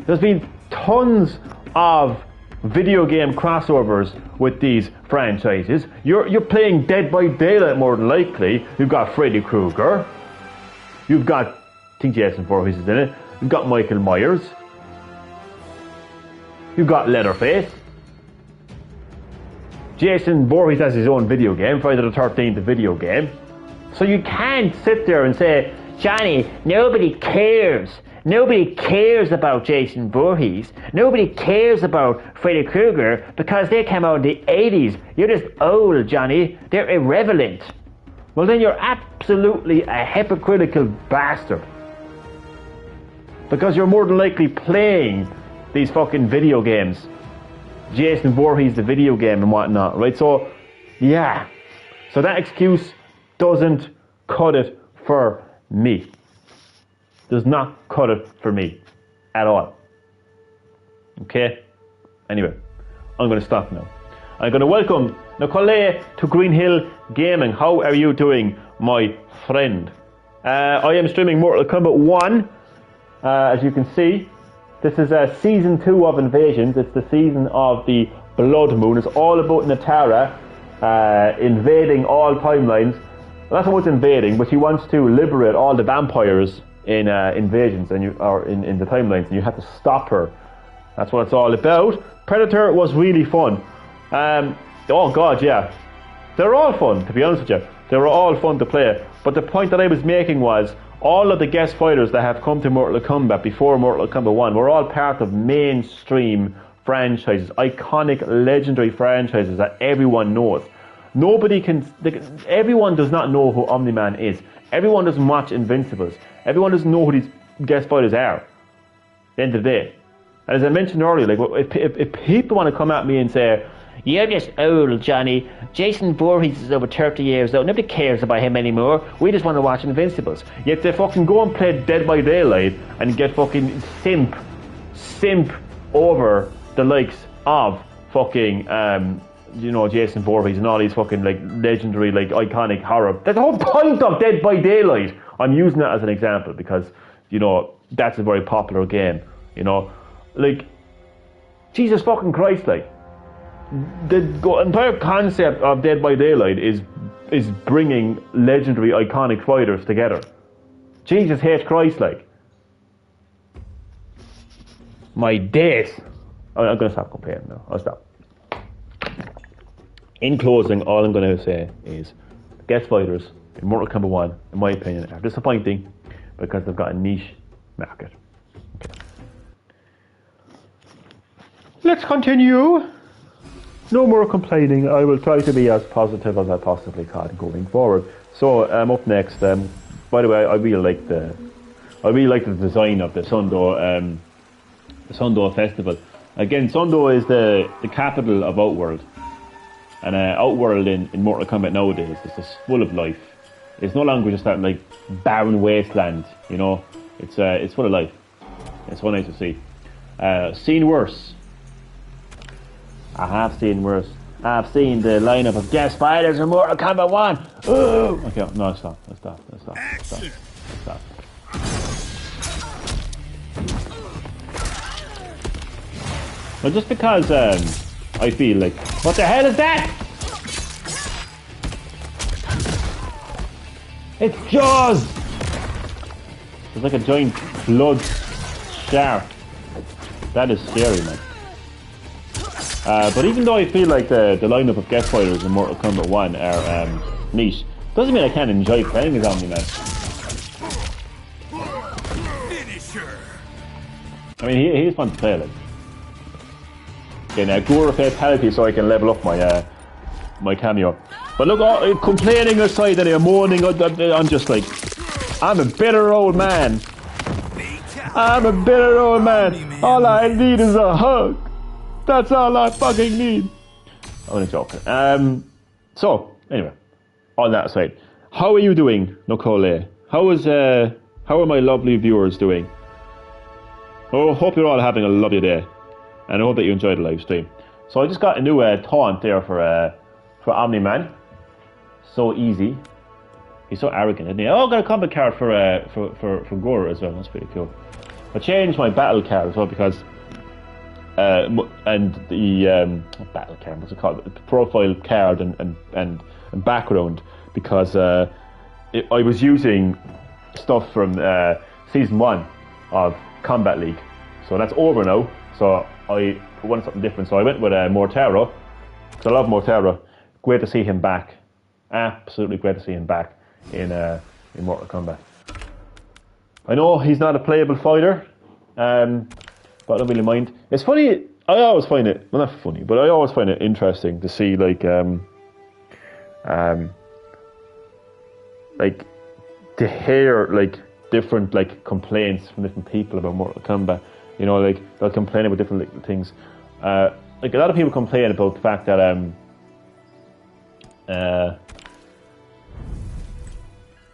There's been tons of video game crossovers with these franchises. You're playing Dead by Daylight more than likely. You've got Freddy Krueger. You've got, I think Jason Voorhees is in it. You've got Michael Myers. You've got Leatherface. Jason Voorhees has his own video game, Friday the 13th, the video game. So you can't sit there and say, Johnny, nobody cares. Nobody cares about Jason Voorhees. Nobody cares about Freddy Krueger because they came out in the 80s. You're just old, Johnny. They're irrelevant. Well, then you're absolutely a hypocritical bastard. Because you're more than likely playing these fucking video games. Jason Voorhees, the video game and whatnot, right? So, yeah. So that excuse doesn't cut it for me. Does not cut it for me at all. Okay? Anyway, I'm going to stop now. I'm going to welcome Nicole to Green Hill Gaming. How are you doing, my friend? I am streaming Mortal Kombat 1, as you can see. This is Season 2 of Invasions. It's the season of the Blood Moon. It's all about Natara invading all timelines. Well, not so much invading, but she wants to liberate all the vampires in Invasions in the timelines, and you have to stop her. That's what it's all about. Predator was really fun. Oh god, yeah. They're all fun, to be honest with you. They were all fun to play. But the point that I was making was, all of the guest fighters that have come to Mortal Kombat before Mortal Kombat 1 were all part of mainstream franchises, iconic, legendary franchises that everyone knows. Everyone does not know who Omni-Man is. Everyone doesn't watch Invincibles. Everyone doesn't know who these guest fighters are. At the end of the day. And as I mentioned earlier, like if people want to come at me and say, "You're just old, Johnny. Jason Voorhees is over 30 years old. Nobody cares about him anymore. We just want to watch Invincibles." Yet they fucking go and play Dead by Daylight and get fucking simp over the likes of fucking Jason Voorhees and all these fucking like legendary, like iconic horror. That's the whole point of Dead by Daylight. I'm using that as an example because that's a very popular game. Like Jesus fucking Christ, like. The entire concept of Dead by Daylight is bringing legendary, iconic fighters together. Jesus H. Christ, like. My days. I'm going to stop complaining now. I'll stop. In closing, all I'm going to say is guest fighters in Mortal Kombat 1, in my opinion, are disappointing because they've got a niche market. Okay. Let's continue. No more complaining. I will try to be as positive as I possibly can going forward. So up next. By the way, I really like the design of the Sundo Festival. Again, Sundo is the capital of Outworld, and Outworld in Mortal Kombat nowadays is just full of life. It's no longer just that like barren wasteland. It's full of life. It's so nice to see. Seen worse. I have seen worse. I've seen the lineup of guest fighters in Mortal Kombat 1. Ooh! Okay, no, stop. Well, just because I feel like, what the hell is that? It's Jaws! It's like a giant blood shark. That is scary, man. But even though I feel like the lineup of guest fighters in Mortal Kombat 1 are niche, doesn't mean I can't enjoy playing as Omni-Man. I mean, he's fun to play, like. Okay, now Gura Fatality so I can level up my cameo. But look, complaining aside and moaning, I'm just like, I'm a bitter old man. I'm a bitter old man. All I need is a hug. That's all I fucking need. I'm only joking. So, anyway, on that aside, how are you doing, Nicole? How are my lovely viewers doing? Oh, hope you're all having a lovely day, and I hope that you enjoyed the live stream. So I just got a new taunt there for Omni-Man. So easy. He's so arrogant, isn't he? Oh, I got a combat card for Gore as well. That's pretty cool. I changed my battle card as well because. And the battle card, what's it called? The profile card and background, because I was using stuff from season 1 of Combat League, so that's over now. So I wanted something different, so I went with Mortaro. So I love Mortaro. Great to see him back. Absolutely great to see him back in Mortal Kombat. I know he's not a playable fighter. But I don't really mind. It's funny. I always find it, well, not funny, but I always find it interesting to see like to hear like different like complaints from different people about Mortal Kombat. Like they'll complain about different like, things. Like a lot of people complain about the fact that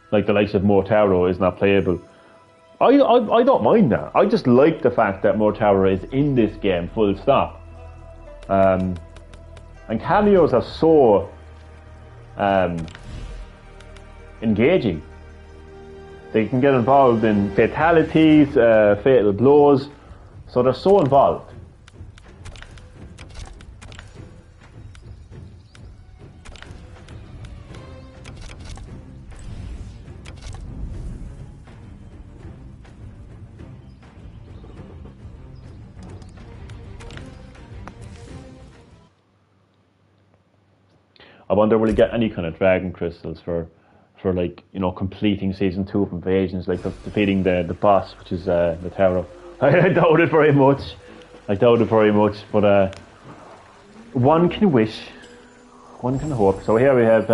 like the likes of Mortaro is not playable. I don't mind that. I just like the fact that Mortaro is in this game, full stop. And cameos are so engaging. They can get involved in fatalities, fatal blows, so they're so involved. I wonder will we get any kind of dragon crystals for like, you know, completing season 2 of Invasions, like defeating the boss, which is the Tower. I doubt it very much. But one can wish, one can hope. So here we have.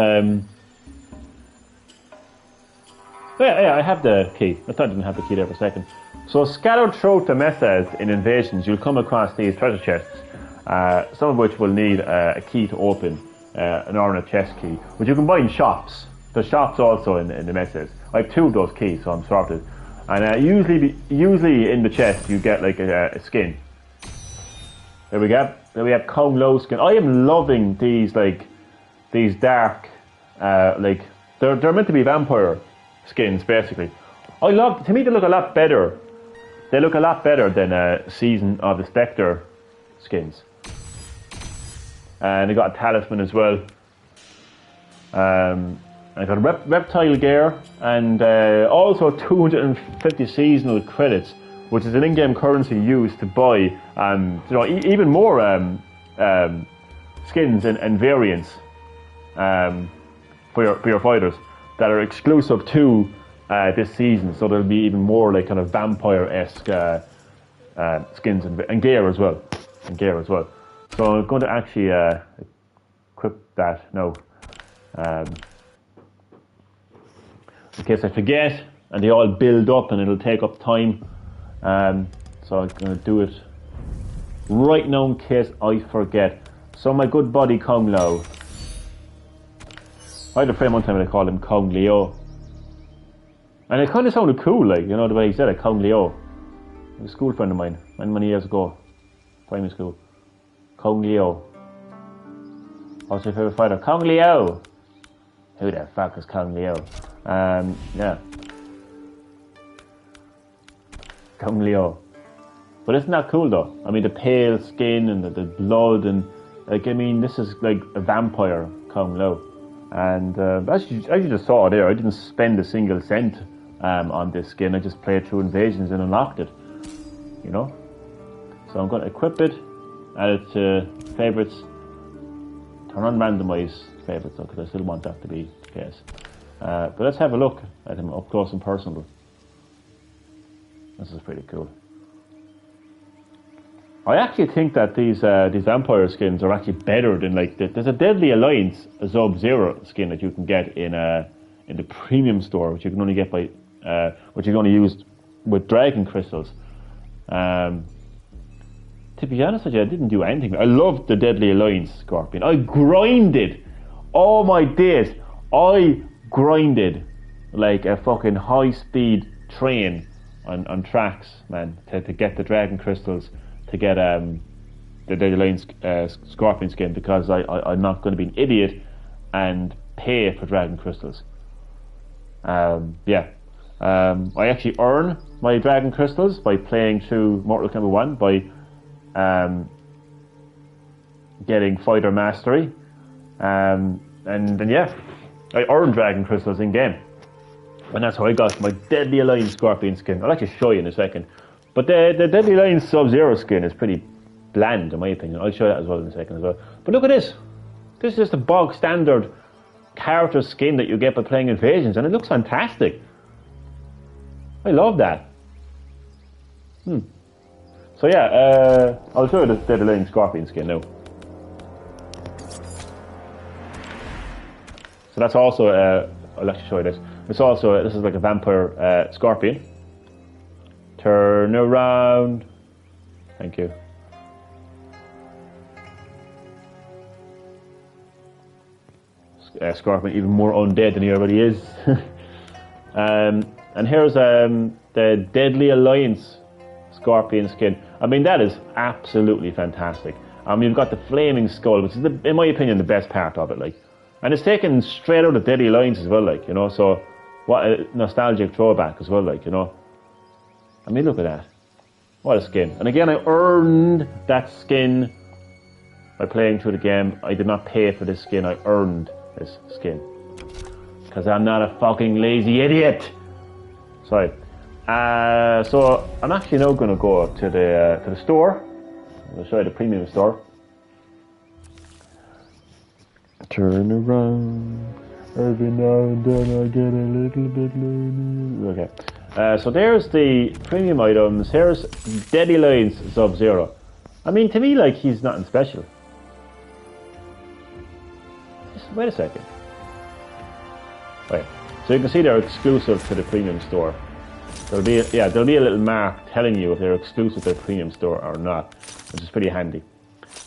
Yeah, I have the key. I thought I didn't have the key there for a second. So scattered throughout the mesas in Invasions, you'll come across these treasure chests, some of which will need a key to open. An ornate chest key, which you can buy in shops. There's shops also in the messes. I have 2 of those keys, so I'm sorted. And usually in the chest you get like a skin. There we go. There we have Kung Lao skin. I am loving these dark, like they're meant to be vampire skins basically. To me they look a lot better. They look a lot better than Season of the Spectre skins. And I got a talisman as well. I got a reptile gear and also 250 seasonal credits, which is an in-game currency used to buy, you know, even more skins and variants for your fighters that are exclusive to this season. So there'll be even more like kind of vampire-esque skins and gear as well. So I'm going to actually equip that now, in case I forget, and they all build up and it'll take up time. So I'm going to do it right now in case I forget. So my good buddy Kung Lao. I had a friend one time and I called him Kung Leo. And it kind of sounded cool, like, you know, the way he said it, Kung Leo. He was a school friend of mine, many years ago, primary school. Kung Leo. What's your favourite fighter? Kung Leo! Who the fuck is Kung Leo? Yeah. Kung Leo. But isn't that cool though? I mean, the pale skin and the blood and, like, I mean, this is like a vampire, Kung Lao. And as you just saw there, I didn't spend a single cent on this skin. I just played through Invasions and unlocked it, you know? So I'm going to equip it. Add it to favourites. Turn on randomise favourites though, because I still want that to be the case. But let's have a look at him up close and personal. This is pretty cool. I actually think that these vampire skins are actually better than, like, there's a Deadly Alliance Sub-Zero skin that you can get in the premium store, which you can only get by which you can only use with dragon crystals. To be honest with you, I didn't do anything. I loved the Deadly Alliance Scorpion. I grinded. Oh my days. I grinded like a fucking high-speed train on tracks, man, to get the dragon crystals, to get the Deadly Alliance Scorpion skin, because I'm not going to be an idiot and pay for dragon crystals. Yeah. I actually earn my dragon crystals by playing through Mortal Kombat 1 by getting fighter mastery, and then yeah, I earned dragon crystals in game, and that's how I got my Deadly Alliance Scorpion skin. I'll actually show you in a second, but the Deadly Alliance Sub-Zero skin is pretty bland in my opinion. I'll show you that as well in a second as well. But look at this. This is just a bog standard character skin that you get by playing Invasions, and it looks fantastic. I love that. So yeah, I'll show you the Deadly Alliance Scorpion skin now. So that's also, I'll actually show you this. It's also, this is like a vampire scorpion. Turn around. Thank you. Scorpion even more undead than he already is. And here's the Deadly Alliance Scorpion skin. I mean, that is absolutely fantastic. You've got the flaming skull, which is, in my opinion, the best part of it, like. And it's taken straight out of Deadly Alliance as well, like, you know, so what a nostalgic throwback as well, like, you know. I mean, look at that. What a skin. And again, I earned that skin by playing through the game. I did not pay for this skin, I earned this skin. Because I'm not a fucking lazy idiot. Sorry. So I'm actually now going to go to the store. I'm going to show you the premium store. Turn around. Every now and then I get a little bit lazy. Okay. So there's the premium items. Here's Deadly Alliance Sub-Zero. I mean, to me, like, he's nothing special. Just wait a second. Right. So you can see they're exclusive to the premium store. There'll be a little mark telling you if they're exclusive to the premium store or not, which is pretty handy.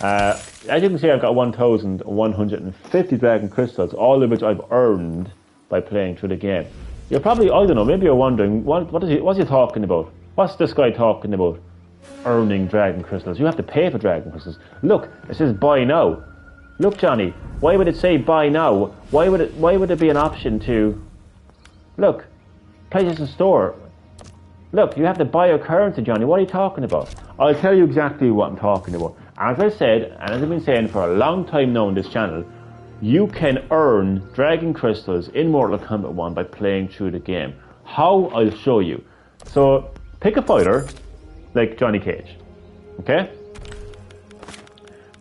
As you can see, I've got 1,150 Dragon Crystals, all of which I've earned by playing through the game. You're probably, I don't know, maybe you're wondering, what's he talking about? What's this guy talking about? Earning Dragon Crystals. You have to pay for Dragon Crystals. Look, it says buy now. Look, Johnny, why would it say buy now? Why would it be an option to... Look, PlayStation Store. Look, you have to buy your currency, Johnny. What are you talking about? I'll tell you exactly what I'm talking about. As I said, and as I've been saying for a long time now on this channel, you can earn Dragon Crystals in Mortal Kombat 1 by playing through the game. How? I'll show you. So, pick a fighter, like Johnny Cage, okay?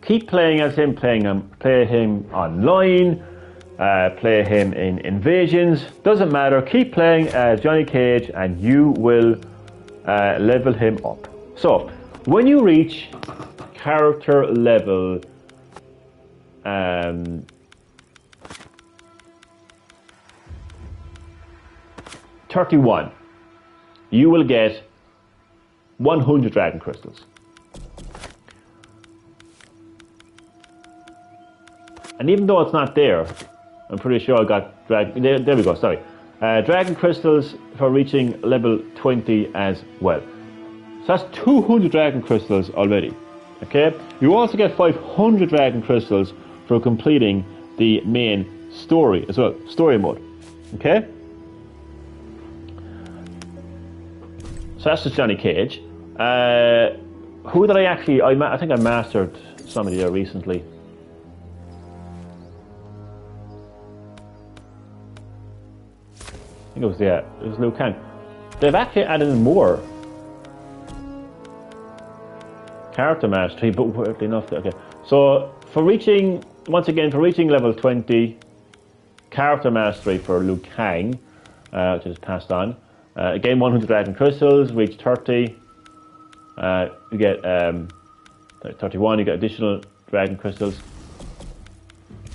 Keep playing as him, play him online, play him in Invasions, doesn't matter, keep playing as Johnny Cage and you will level him up. So, when you reach character level 31, you will get 100 Dragon Crystals. And even though it's not there, I'm pretty sure I got there we go, sorry. Dragon Crystals for reaching level 20 as well. So that's 200 Dragon Crystals already. Okay? You also get 500 Dragon Crystals for completing the main story as well, story mode. Okay? So that's just Johnny Cage. Who did I actually... I think I mastered somebody there recently. I think it was Liu Kang. They've actually added in more character mastery, but weirdly enough, okay. So for reaching level 20, character mastery for Liu Kang, which is passed on. Again, 100 Dragon Crystals, reach 30. You get 31. You get additional Dragon Crystals.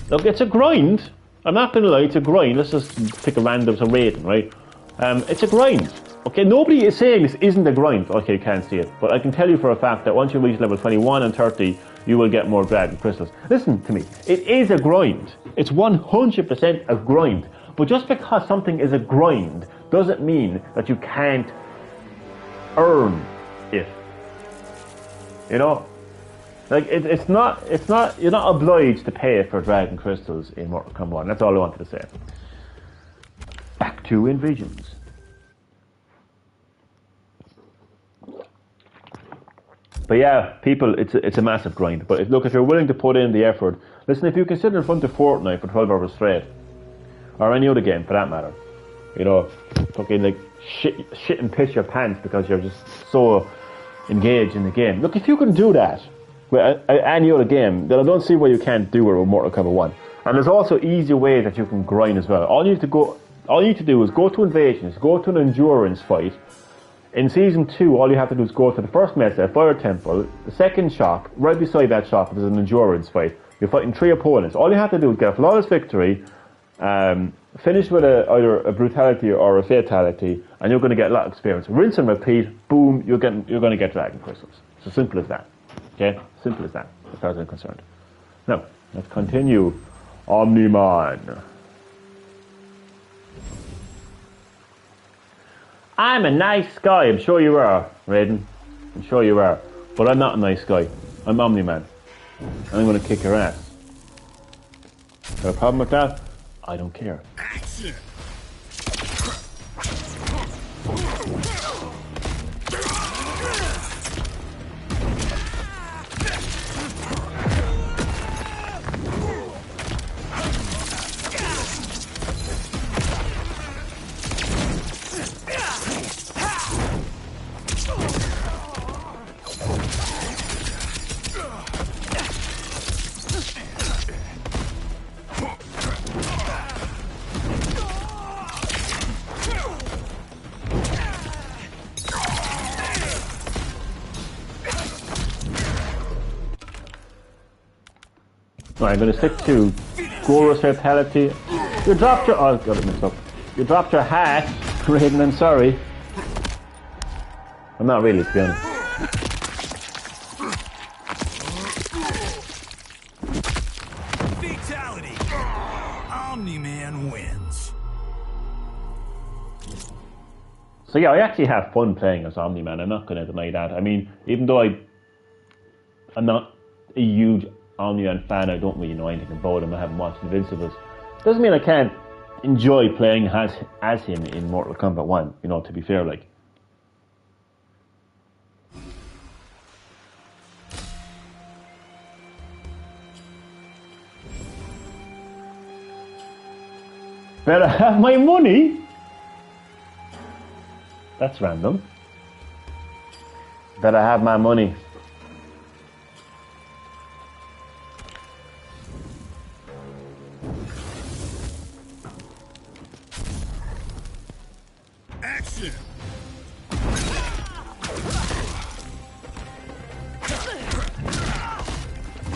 Look, it's a grind. I'm not going to lie, it's a grind. Let's just pick a random rating, right? It's a grind. Okay, nobody is saying this isn't a grind. Okay, you can't see it. But I can tell you for a fact that once you reach level 21 and 30, you will get more Dragon Crystals. Listen to me. It is a grind. It's 100% a grind. But just because something is a grind doesn't mean that you can't earn it. You know? Like, it's not, you're not obliged to pay for Dragon Crystals in Mortal Kombat 1. That's all I wanted to say. Back to Invasions. But yeah, people, it's a massive grind. But if you're willing to put in the effort, listen, if you can sit in front of Fortnite for 12 hours straight, or any other game for that matter, you know, fucking like shit and piss your pants because you're just so engaged in the game. Look, if you can do that with any other game, then I don't see why you can't do it with Mortal Kombat 1. And there's also easier ways that you can grind as well. All you need to do is go to Invasions, go to an endurance fight. In Season 2, all you have to do is go to the first Mesa, Fire Temple, the second shop, right beside that shop there's an endurance fight. You're fighting 3 opponents. All you have to do is get a flawless victory, finish with either a brutality or a fatality, and you're going to get a lot of experience. Rinse and repeat, boom, you're going to get Dragon Crystals. It's as simple as that. Okay? Simple as that, as far as I'm concerned. Now, let's continue. Omni-Man. I'm a nice guy. I'm sure you are, Raiden. I'm sure you are. But I'm not a nice guy. I'm Omni-Man. And I'm going to kick her ass. Got a problem with that? I don't care. Action! Right, I'm going to stick to Gorous Fatality. You dropped your... Oh, I got it mixed up. You dropped your hat, Raiden, I'm sorry. I'm not really, to be honest. Fatality! Omni-Man wins. So yeah, I actually have fun playing as Omni-Man, I'm not going to deny that. I mean, even though I'm not a huge Omni-Man fan, I don't really know anything about him, I haven't watched Invincibles. Doesn't mean I can't enjoy playing as him in Mortal Kombat 1, you know, to be fair, like. Better have my money? That's random. Better have my money. Action!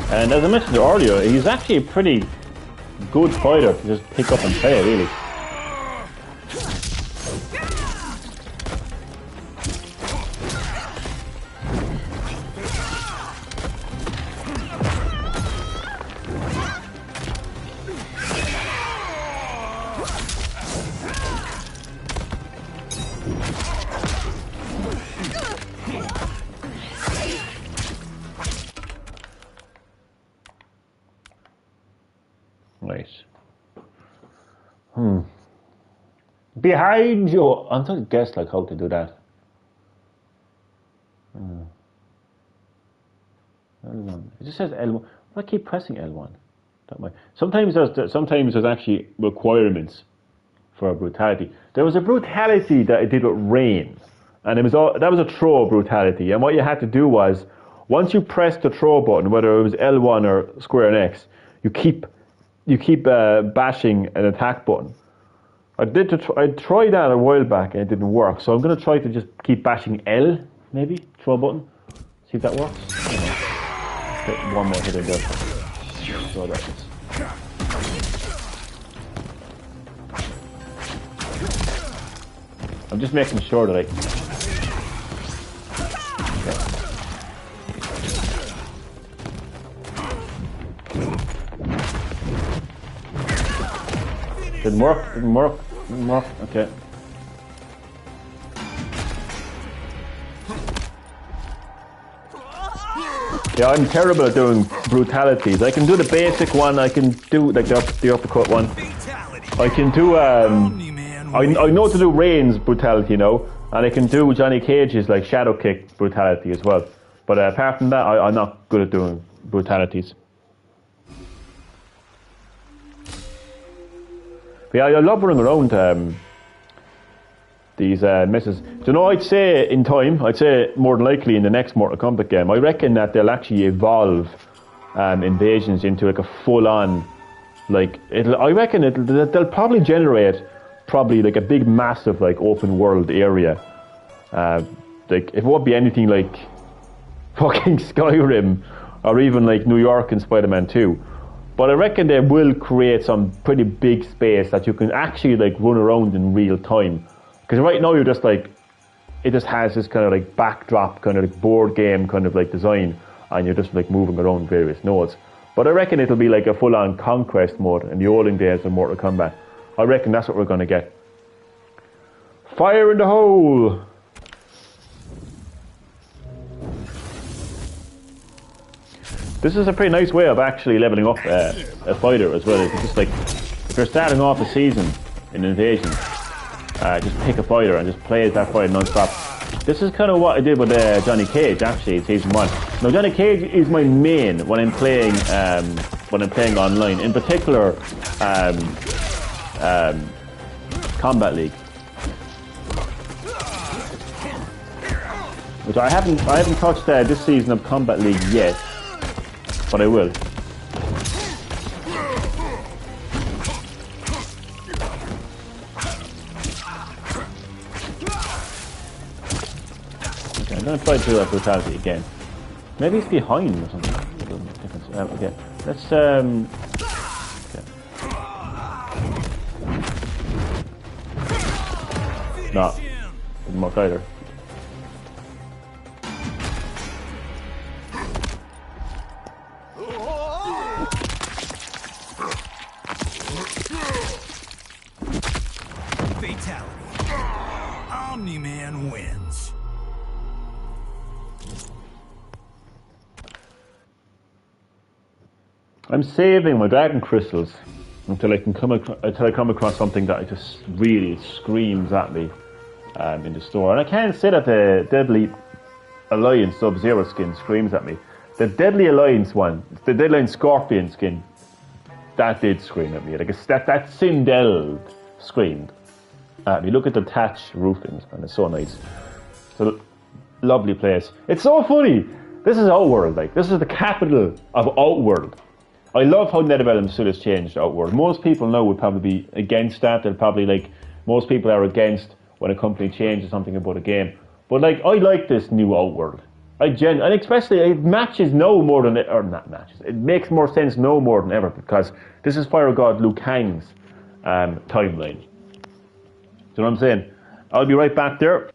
And as I mentioned earlier, he's actually a pretty good fighter to just pick up and play, really. Right. Behind you. I'm trying to guess like how to do that. L1. It just says L1. I keep pressing L1. That might. Sometimes there's actually requirements for brutality. There was a brutality that I did with Rain, and that was a throw brutality. And what you had to do was, once you press the throw button, whether it was L1 or square and X, you keep bashing an attack button. I tried that a while back and it didn't work, so I'm going to try to just keep bashing L, maybe, throw button, see if that works. Get one more hit and go. So that is. I'm just making sure that Didn't work, okay. Yeah, I'm terrible at doing brutalities. I can do the basic one, I can do like the uppercut one. I can do, I know to do Rain's brutality, you know, and I can do Johnny Cage's like shadow kick brutality as well. But apart from that, I'm not good at doing brutalities. But yeah, I love running around these messes. Do you know, I'd say in time, I'd say more than likely in the next Mortal Kombat game, I reckon that they'll actually evolve invasions into like a full-on, like, I reckon they'll probably generate like a big, massive, like, open world area. Like, it won't be anything like fucking Skyrim or even like New York in Spider-Man 2. But I reckon they will create some pretty big space that you can actually like run around in real time. Because right now you're just like, it just has this kind of like backdrop, kind of like board game kind of like design, and you're just like moving around various nodes. But I reckon it'll be like a full-on conquest mode in the olden days of Mortal Kombat. I reckon that's what we're going to get. Fire in the hole! This is a pretty nice way of actually leveling up a fighter as well. It's just like, if you're starting off a season in Invasion, just pick a fighter and just play as that fighter non-stop. This is kind of what I did with Johnny Cage, actually, in Season 1. Now, Johnny Cage is my main when I'm playing online. In particular, Combat League. Which I haven't touched this season of Combat League yet, but I will. Okay, I'm gonna try to do that brutality again. Maybe it's behind or something. It doesn't make a difference. Okay, let's okay. No, didn't work either. Fatality. Omni-Man wins. I'm saving my dragon crystals until I come across something that just really screams at me in the store. And I can't say that the Deadly Alliance Sub-Zero skin screams at me. The Deadly Alliance one, the Deadly Alliance Scorpion skin, that did scream at me. Like that Sindel screamed at me. Look at the thatch roofings, man. It's so nice. It's a lovely place. It's so funny. This is Outworld. Like, this is the capital of Outworld. I love how Netherrealm still has changed Outworld. Most people now would probably be against that. They'll probably, like, most people are against when a company changes something about a game. But, like, I like this new Outworld. And especially, it matches no more than, or not matches, it makes more sense no more than ever, because this is Fire God Liu Kang's timeline. Do you know what I'm saying? I'll be right back there.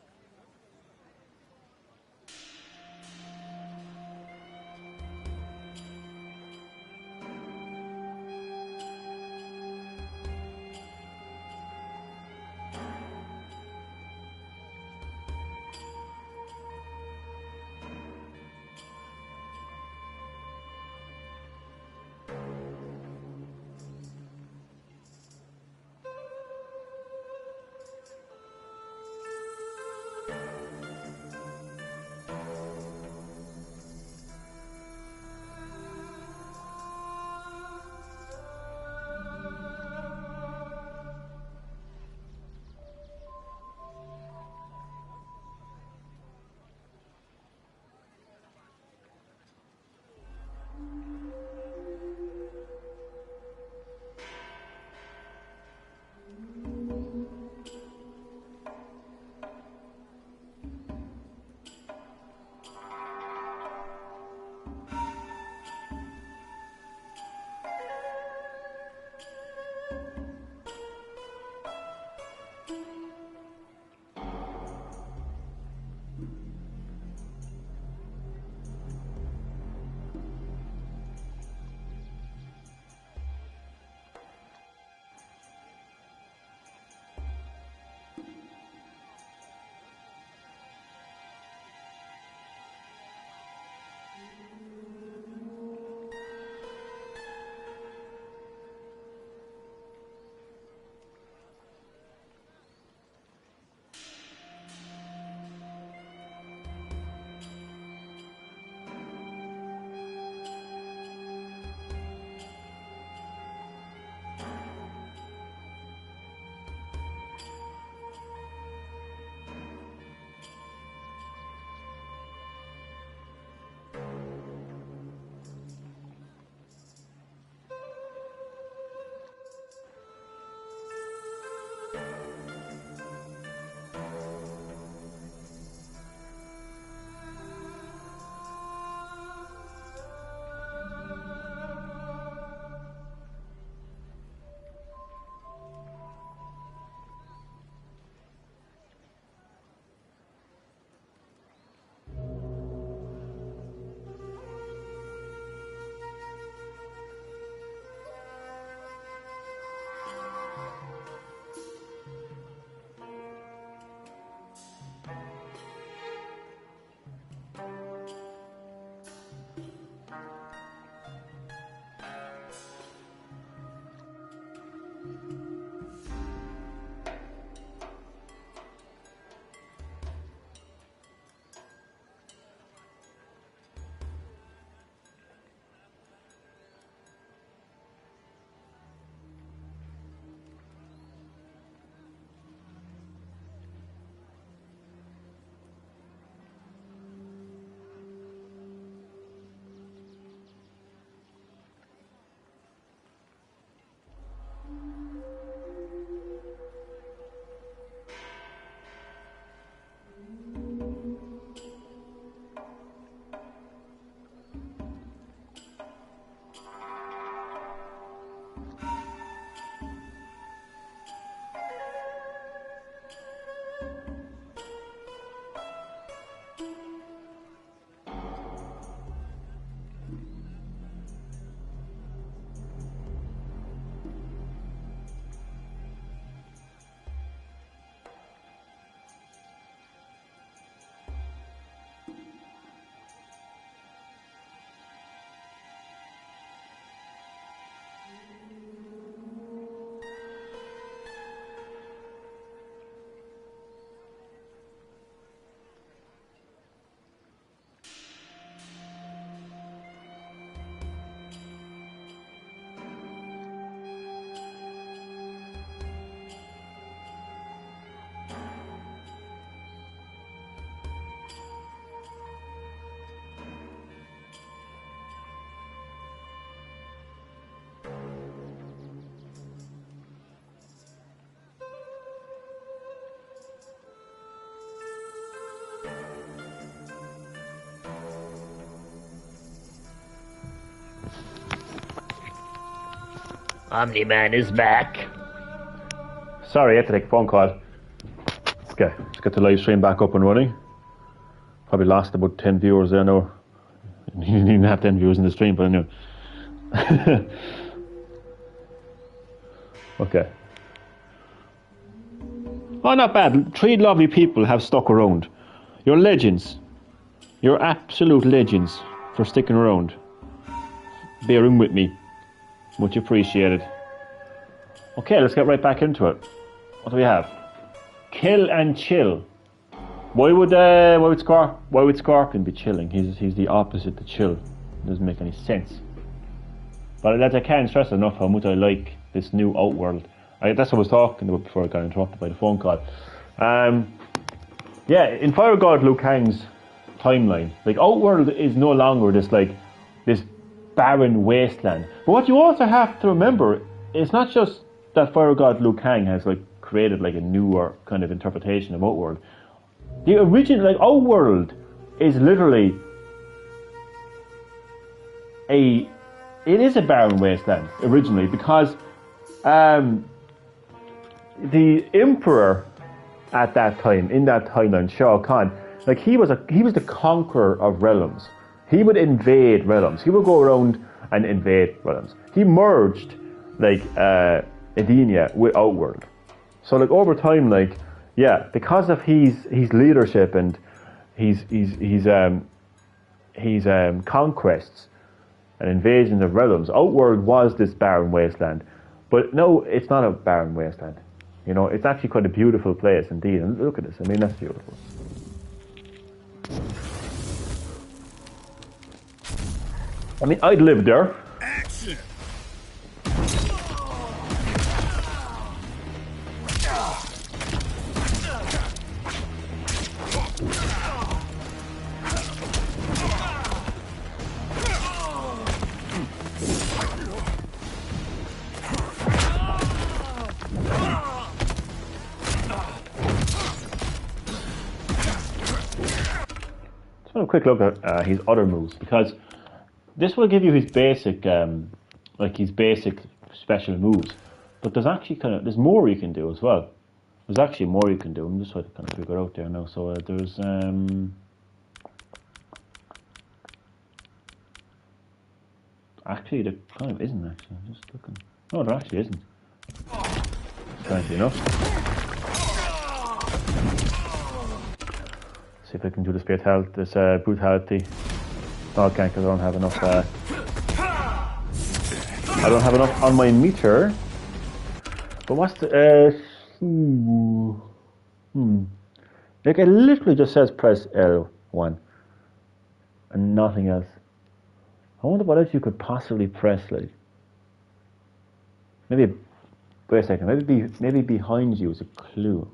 Omni-Man is back. Sorry, I had to take a phone call. Let's get the live stream back up and running. Probably lost about 10 viewers there now. You didn't even have 10 viewers in the stream, but I knew. Okay. Oh, not bad. 3 lovely people have stuck around. You're legends. You're absolute legends for sticking around. Bearing with me. Much appreciated. Okay, let's get right back into it. What do we have? Kill and chill. Why would Scorpion be chilling? He's the opposite to chill. Doesn't make any sense. But I can't stress enough how much I like this new Outworld. That's what I was talking about before I got interrupted by the phone call. Yeah, in Fire God Liu Kang's timeline, like Outworld is no longer this barren wasteland. But what you also have to remember is not just that Fire God Liu Kang has created a newer kind of interpretation of Outworld. The original Outworld is literally it is a barren wasteland originally, because the Emperor at that time, in that timeline, Shao Kahn, he was the conqueror of realms. He would invade realms. He would go around and invade realms. He merged Edenia with Outworld. So over time, because of his leadership and his conquests and invasions of realms, Outworld was this barren wasteland. But no, it's not a barren wasteland. It's actually quite a beautiful place indeed. And look at this. I mean, that's beautiful. I mean, I'd live there. Action! A quick look at his other moves, because this will give you his basic special moves, but there's actually there's more you can do as well. There's actually more you can do. I'm just trying to kind of figure out there now. So there's actually there kind of isn't actually. I'm just looking. No, there actually isn't. Strangely enough. See if I can do this brutality. No, I can't because I don't have enough. I don't have enough on my meter. But what's the? It literally just says press L1 and nothing else. I wonder what else you could possibly press. Maybe. Wait a second. Maybe behind you is a clue.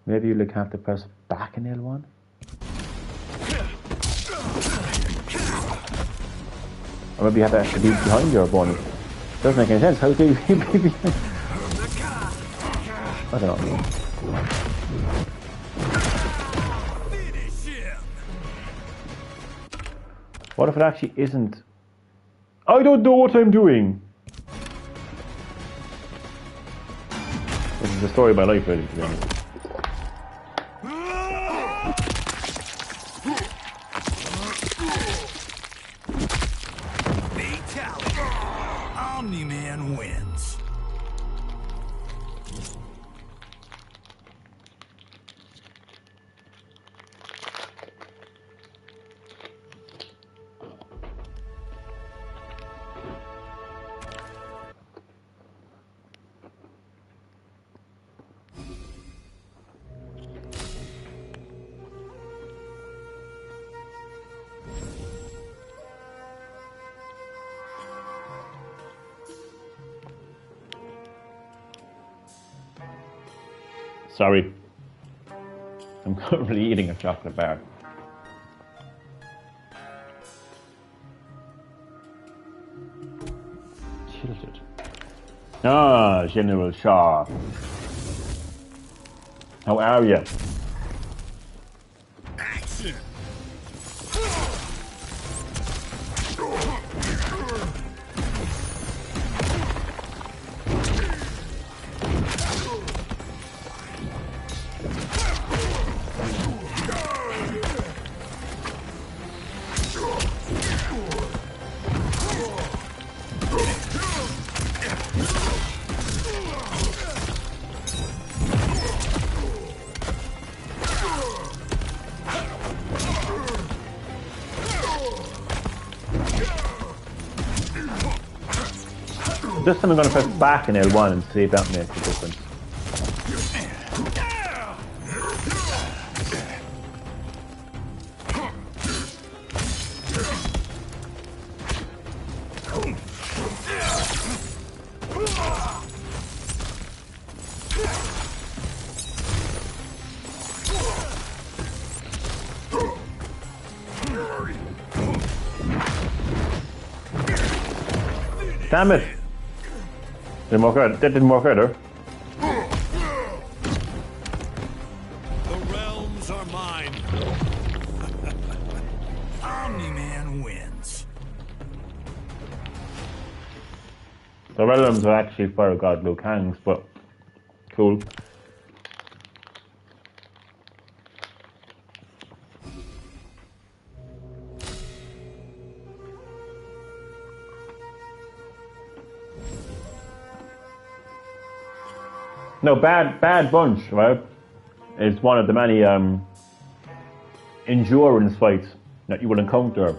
Maybe you have to press back in L1? Or maybe you have to actually be behind your opponent. Doesn't make any sense. How can you be behind? I don't know. What if it actually isn't? I don't know what I'm doing! This is the story of my life, really, to be honest. Omni-Man wins. Sorry. I'm currently eating a chocolate bar. Tilted. Ah, General Shaw. How are you? Action! This time I'm going to press back in L1 and see if that makes a difference. Damn it! Didn't work out. That didn't work either. The realms are mine. Omni-Man wins. The realms are actually Fire God Liu Kang's, but cool. No, Bad Bunch, right, is one of the many endurance fights that you will encounter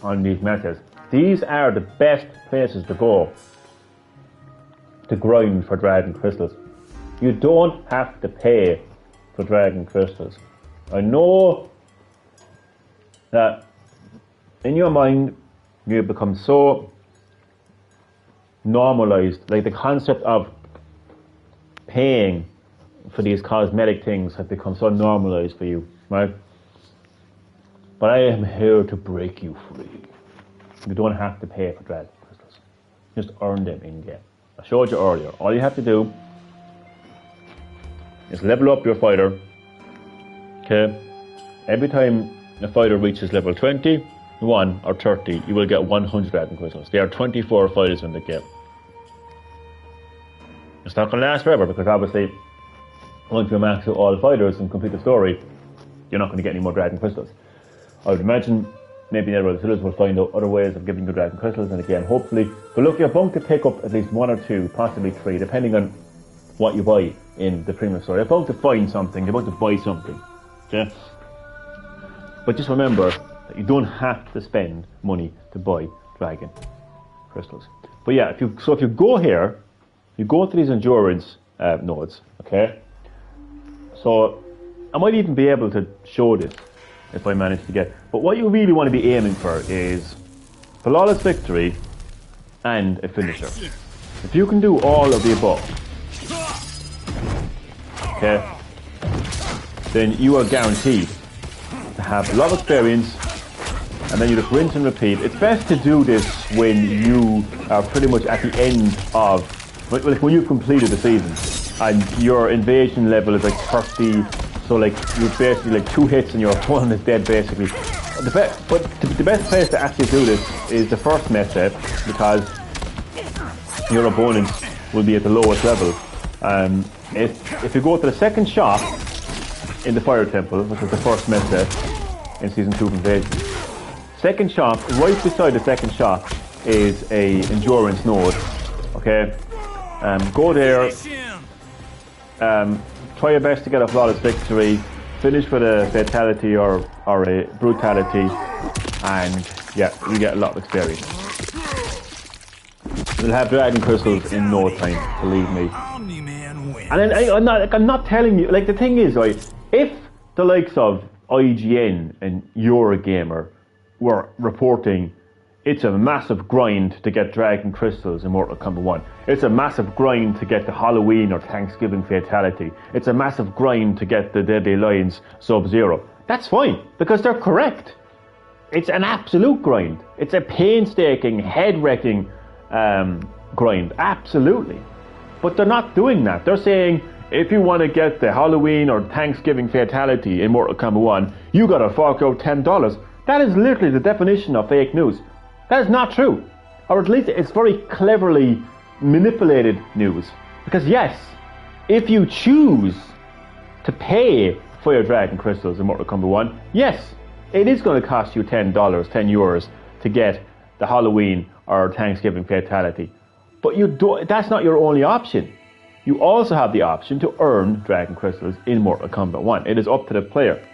on these metas. These are the best places to go to grind for Dragon Crystals. You don't have to pay for Dragon Crystals. I know that in your mind you become so normalized, like the concept of paying for these cosmetic things have become so normalized for you, right? But I am here to break you free. You don't have to pay for Dragon Crystals. Just earn them in game. I showed you earlier. All you have to do is level up your fighter. Okay? Every time a fighter reaches level 21 or 30, you will get 100 Dragon Crystals. There are 24 fighters in the game. It's not going to last forever because obviously once you max out all fighters and complete the story, you're not going to get any more Dragon Crystals. I would imagine maybe Netherworld Citizens will find out other ways of giving you Dragon Crystals in the game, hopefully. But look, you're bound to pick up at least 1 or 2, possibly 3, depending on what you buy in the premium store. You're bound to find something, you're bound to buy something. Okay? But just remember that you don't have to spend money to buy Dragon Crystals. But yeah, if you go here, you go to these endurance nodes, okay? So I might even be able to show this if I manage to get. But what you really want to be aiming for is flawless victory and a finisher. If you can do all of the above, okay, then you are guaranteed to have a lot of experience, and then you just rinse and repeat. It's best to do this when you are pretty much at the end of, like when you've completed the season and your invasion level is like 30, so like you've basically like 2 hits and your opponent is dead basically. The best place to actually do this is the first meta, because your opponent will be at the lowest level. If you go to the second shop in the Fire Temple, which is the first meta in Season 2 of Invasion, second shop, right beside the second shop is a endurance node, okay? Go there, try your best to get a flawless victory, finish with a fatality or a brutality, and yeah, you get a lot of experience. You'll have Dragon Crystals in no time, believe me. And then I'm not telling you, like the thing is, right, if the likes of IGN and Eurogamer were reporting it's a massive grind to get Dragon Crystals in Mortal Kombat 1. It's a massive grind to get the Halloween or Thanksgiving Fatality. It's a massive grind to get the Deadly Alliance Sub-Zero. That's fine, because they're correct. It's an absolute grind. It's a painstaking, head-wrecking grind. Absolutely. But they're not doing that. They're saying, if you want to get the Halloween or Thanksgiving Fatality in Mortal Kombat 1, you gotta fork out $10. That is literally the definition of fake news. That is not true. Or at least it's very cleverly manipulated news. Because yes, if you choose to pay for your Dragon Crystals in Mortal Kombat 1, yes, it is going to cost you $10, €10 to get the Halloween or Thanksgiving Fatality. But that's not your only option. You also have the option to earn Dragon Crystals in Mortal Kombat 1. It is up to the player.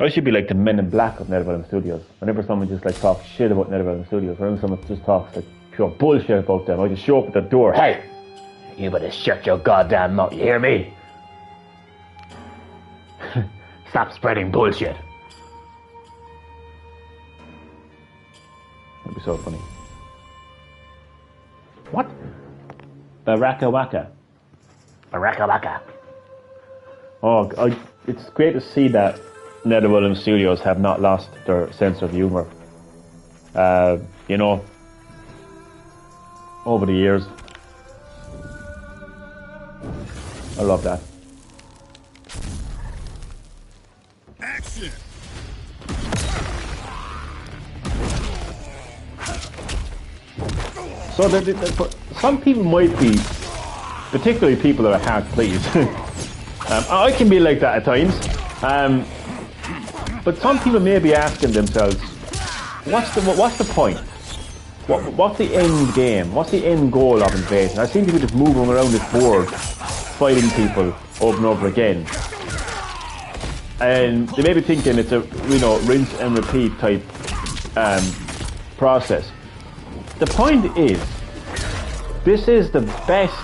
I should be like the Men in Black of NetherRealm Studios. Whenever someone just like talks shit about NetherRealm Studios, whenever someone just talks like pure bullshit about them, I just show up at the door. Hey, you better shut your goddamn mouth. You hear me? Stop spreading bullshit. That'd be so funny. What? Baraka Waka. Baraka Waka. Oh, it's great to see that NetherRealm Studios have not lost their sense of humor. You know, over the years. I love that. Action! So some people might be, particularly people that are hard to please. I can be like that at times. But some people may be asking themselves, what's the point? What's the end game? What's the end goal of Invasion? I've seen people just moving around this board, fighting people over and over again. And they may be thinking it's a rinse and repeat type process. The point is, this is the best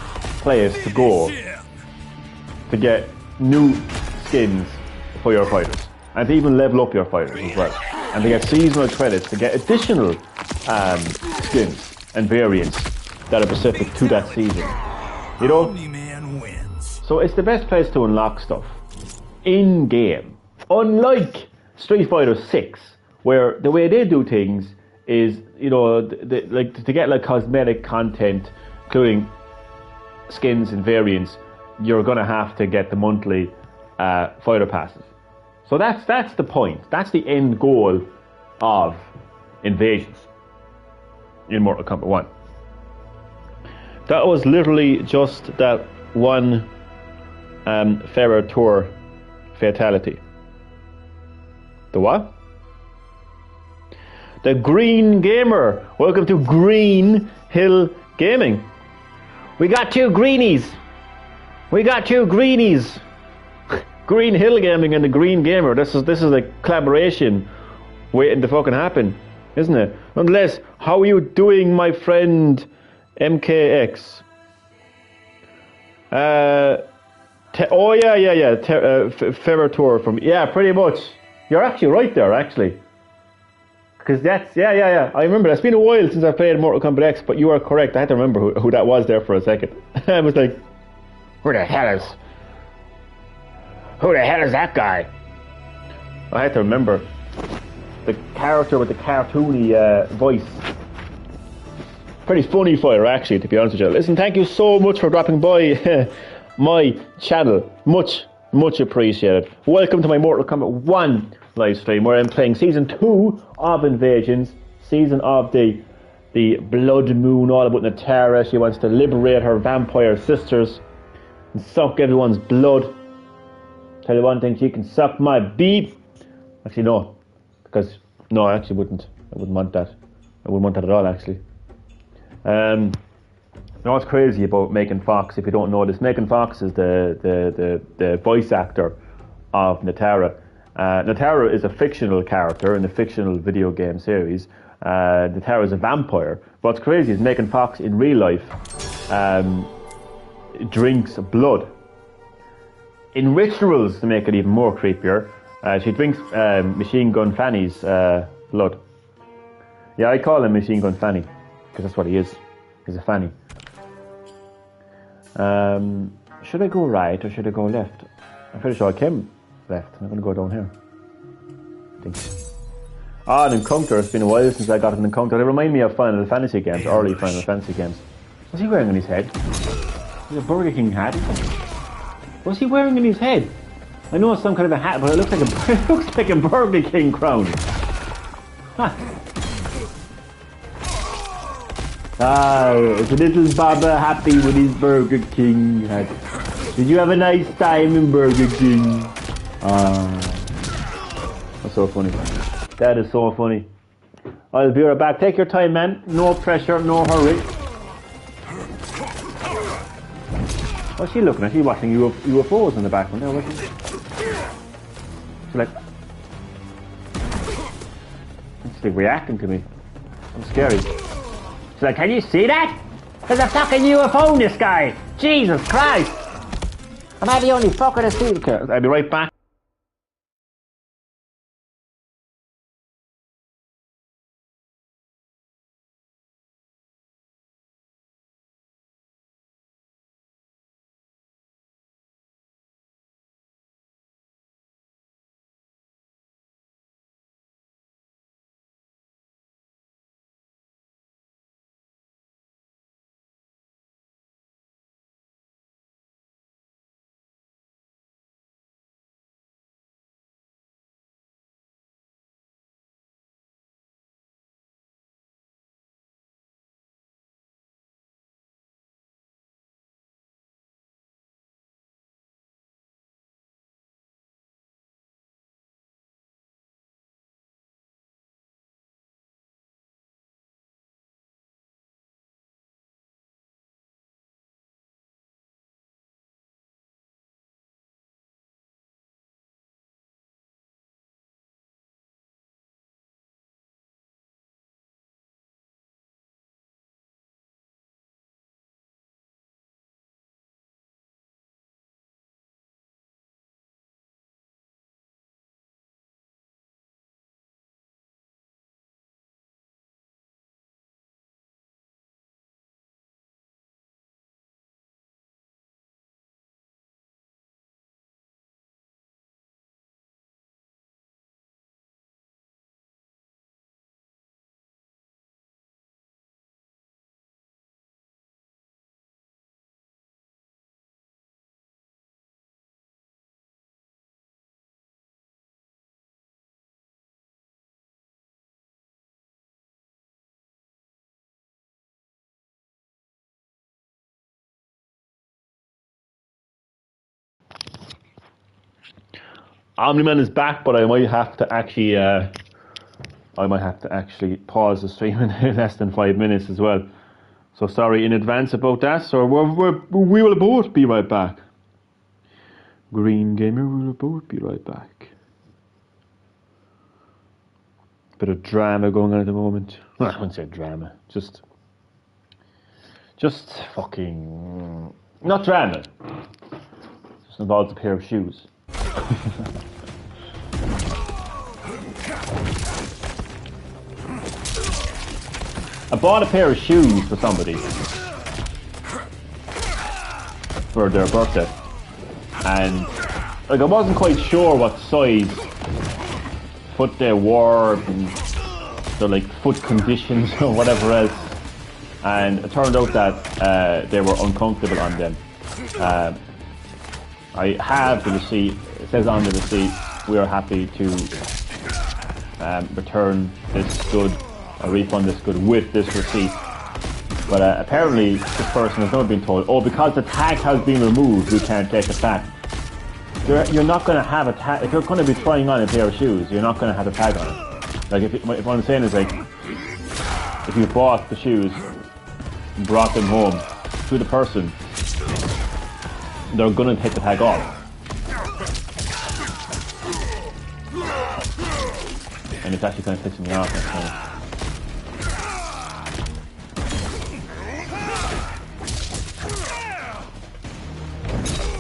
place to go to get new skins for your fighters, and to even level up your fighters as well, and to get seasonal credits to get additional skins and variants that are specific to that season. You know? Omni-Man wins. So it's the best place to unlock stuff in game. Unlike Street Fighter 6, where the way they do things is, like to get like cosmetic content, including skins and variants, you're gonna have to get the monthly fighter passes. So that's the point. That's the end goal of Invasions in Mortal Kombat 1. That was literally just that one Ferrer Tour fatality. The what? The Green Gamer. Welcome to Green Hill Gaming. We got two greenies. We got two greenies. Green Hill Gaming and the Green Gamer. This is a collaboration waiting to fucking happen, isn't it? Nonetheless, how are you doing, my friend MKX? Ferrer Tour from, yeah, pretty much. You're actually right there, actually. Because that's, yeah. I remember, it's been a while since I played Mortal Kombat X, but you are correct. I had to remember who that was there for a second. I was like, who the hell is that guy? I had to remember the character with the cartoony voice. Pretty funny fighter, actually, to be honest with you. Listen, thank you so much for dropping by my channel. Much appreciated. Welcome to my Mortal Kombat 1 live stream, where I'm playing Season 2 of Invasions, Season of the Blood Moon, all about Natara. She wants to liberate her vampire sisters and suck everyone's blood. Tell you one thing, she can suck my beep. Actually, no. Because, no, I actually wouldn't. I wouldn't want that. I wouldn't want that at all, actually. You know what's crazy about Megan Fox, if you don't know this? Megan Fox is the voice actor of Natara. Natara is a fictional character in the fictional video game series. Natara is a vampire. What's crazy is Megan Fox in real life drinks blood. In rituals, to make it even more creepier, she drinks Machine Gun Fanny's blood. Yeah, I call him Machine Gun Fanny, because that's what he is. He's a fanny. Should I go right or should I go left? I'm pretty sure I came left. I'm going to go down here, I think. An encounter. It's been a while since I got an encounter. They remind me of Final Fantasy games, early Final Fantasy games. What's he wearing on his head? He's a Burger King hat. What's he wearing in his head? I know it's some kind of a hat, but it looks like a Burger King crown. Huh. It's a little Baba happy with his Burger King hat. Did you have a nice time in Burger King? That's so funny. That is so funny. I'll be right back. Take your time, man. No pressure, no hurry. What's she looking at? She's watching UFOs in the background there, wasn't she? She's like, She's like reacting to me. I'm scary. She's like, can you see that? There's a fucking UFO in the sky! Jesus Christ! Am I the only fucker that sees it? I'll be right back. Omni-Man is back, but I might have to actually pause the stream in less than 5 minutes as well. So sorry in advance about that. So we will both be right back. Green Gamer, we will both be right back. Bit of drama going on at the moment. Well, I wouldn't say drama, just fucking not drama. Just involves a pair of shoes. I bought a pair of shoes for somebody for their birthday, and like I wasn't quite sure what size foot they wore and their like foot conditions or whatever else, and it turned out that they were uncomfortable on them. I have the receipt. It says on the receipt we are happy to return this good, or refund this good with this receipt. But apparently this person has not been told, oh, because the tag has been removed, we can't take it back. You're not going to have a tag. If you're going to be trying on a pair of shoes, you're not going to have a tag on it. Like if what I'm saying is, like, if you bought the shoes and brought them home to the person, they're going to take the tag off. And it's actually kind of pissing me off.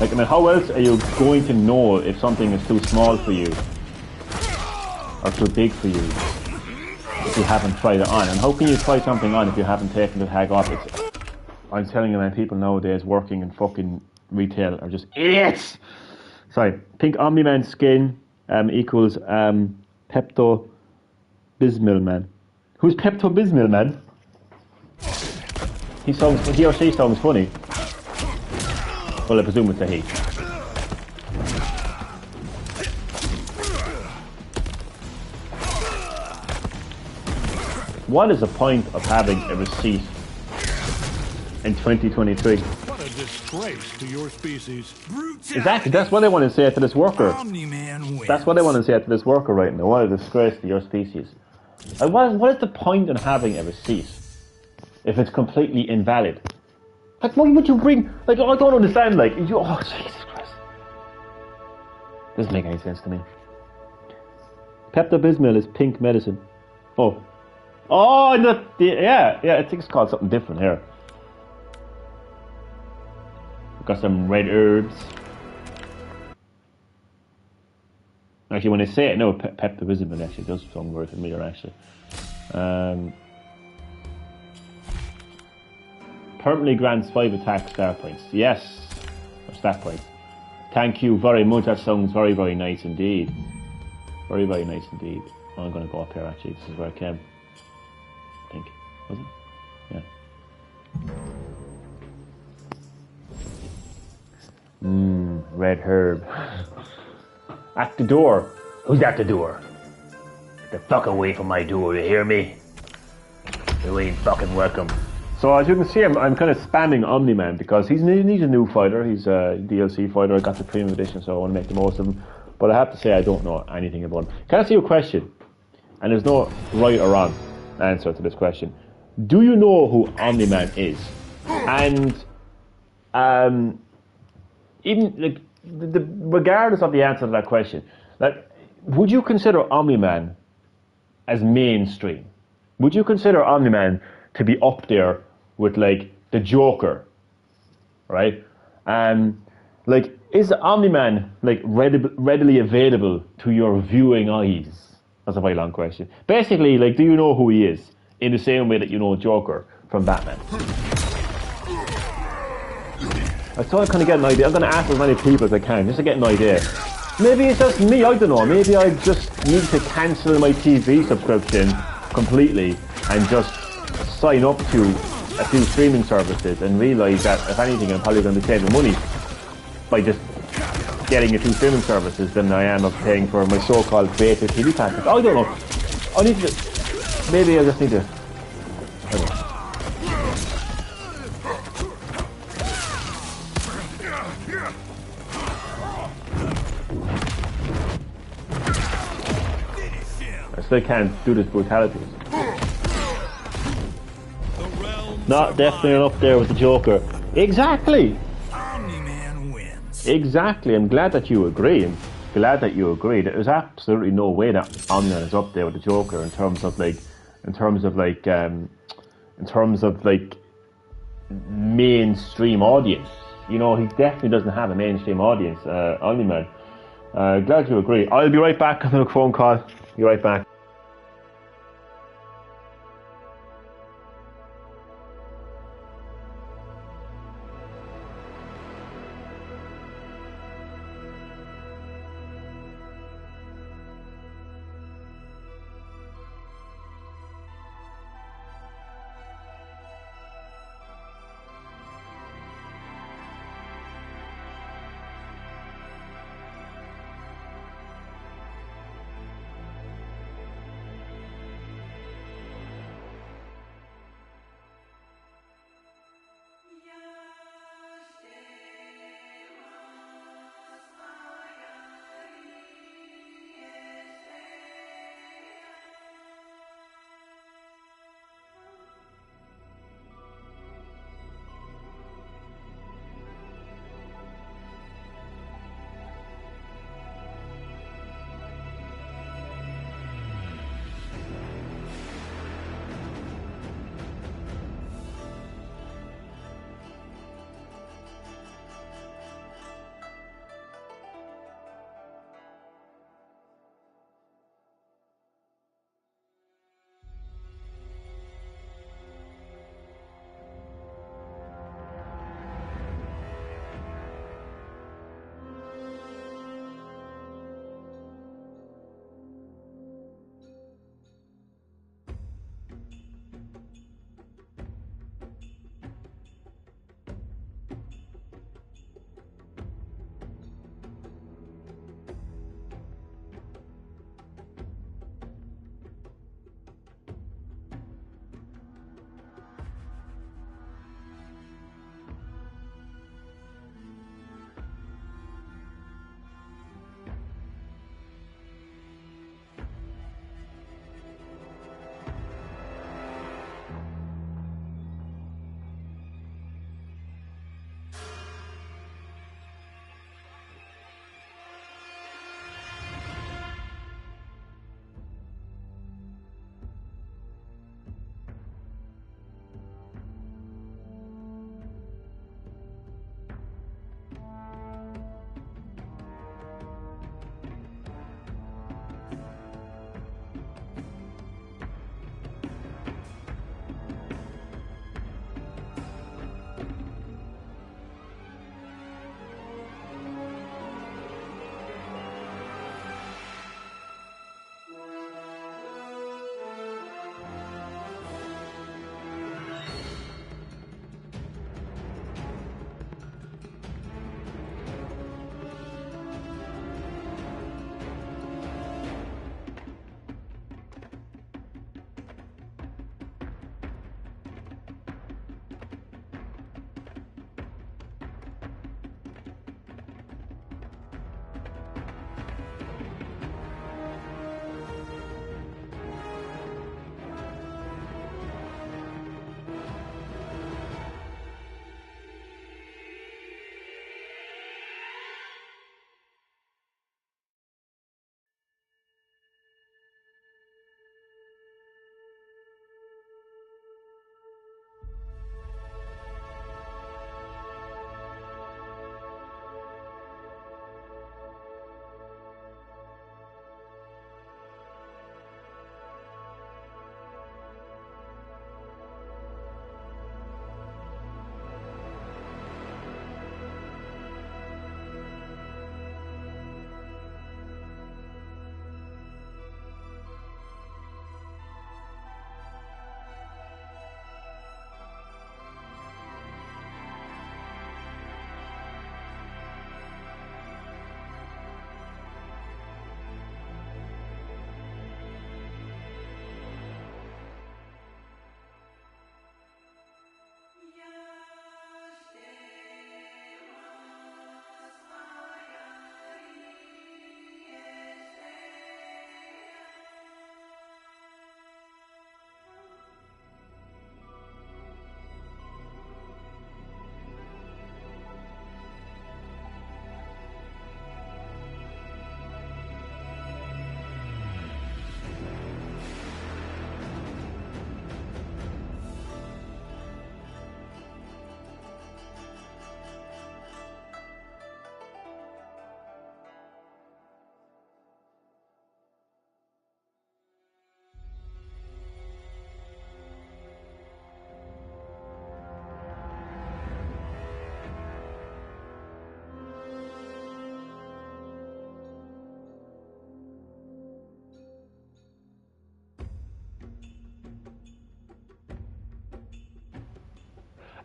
Like, I mean, how else are you going to know if something is too small for you or too big for you if you haven't tried it on? And how can you try something on if you haven't taken the tag off? I'm telling you, man, people nowadays working in fucking retail are just idiots. Sorry, pink Omni-Man skin equals Pepto-Bismol man. Who's Pepto-Bismol man? He or she sounds funny. Well, I presume it's a he. What is the point of having a receipt in 2023? What a disgrace to your species. Exactly, that's what I want to say to this worker. Omni-Man wins. That's what I want to say to this worker right now. What a disgrace to your species. What is the point in having a receipt if it's completely invalid? Like, why would you bring... Like, I don't understand, like... Oh, Jesus Christ. Doesn't make any sense to me. Pepto-Bismol is pink medicine. Oh. Oh, yeah, I think it's called something different here. Got some red herbs. Actually, when I say it, no, Pepto-Bismol actually does sound very familiar, actually. Permanently grants 5 attack star points. Yes, or stat points. Thank you very much. That sounds very, very nice indeed. Very, very nice indeed. Oh, I'm going to go up here, actually. This is where I came. I think. Was it? Yeah. Red herb. At the door. Who's at the door? Get the fuck away from my door, you hear me? You ain't fucking welcome. So as you can see, I'm kind of spamming Omni-Man because he's a new fighter. He's a DLC fighter. I got the premium edition, so I want to make the most of him. But I have to say I don't know anything about him. Can I ask you a question? And there's no right or wrong answer to this question. Do you know who Omni-Man is? And even like regardless of the answer to that question, like, would you consider Omni-Man as mainstream? Would you consider Omni-Man to be up there with like the Joker, right? Like, is Omni-Man like readily available to your viewing eyes? That's a very long question. Basically, like, do you know who he is in the same way that you know Joker from Batman? I thought I'd kind of get an idea. I'm going to ask as many people as I can just to get an idea. Maybe it's just me, I don't know. Maybe I just need to cancel my TV subscription completely and just sign up to a few streaming services and realise that, if anything, I'm probably going to be saving money by just getting a few streaming services than I am of paying for my so-called basic TV package. I don't know. I need to... Maybe I just need to... I don't know. I still can't do this brutality. Not definitely up there with the Joker. Exactly! Omni-Man wins. Exactly. I'm glad that you agree. I'm glad that you agree. There's absolutely no way that Omni-Man is up there with the Joker in terms of mainstream audience. You know, he definitely doesn't have a mainstream audience, Omni-Man. Glad you agree. I'll be right back on the phone call. Be right back.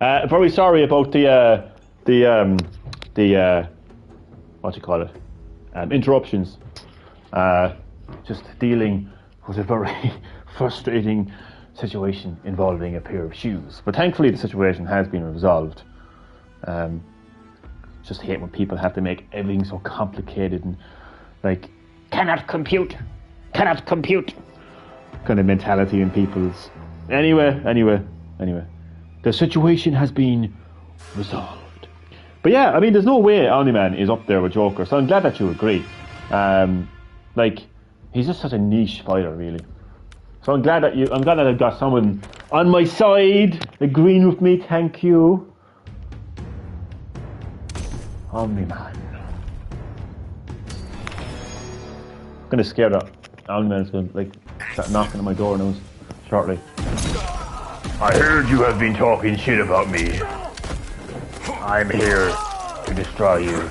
Very sorry about the what do you call it? Interruptions. Just dealing with a very frustrating situation involving a pair of shoes. But thankfully the situation has been resolved. Just hate when people have to make everything so complicated and like cannot compute kind of mentality in people's. Anyway. The situation has been resolved. But yeah, I mean, there's no way Omni-Man is up there with Joker, so I'm glad that you agree. Like, he's just such a niche fighter, really. So I'm glad that I've got someone on my side agreeing with me. Thank you, Omni-Man. I'm gonna scare that Omni-Man is gonna like start knocking on my door now shortly. I heard you have been talking shit about me. I'm here to destroy you.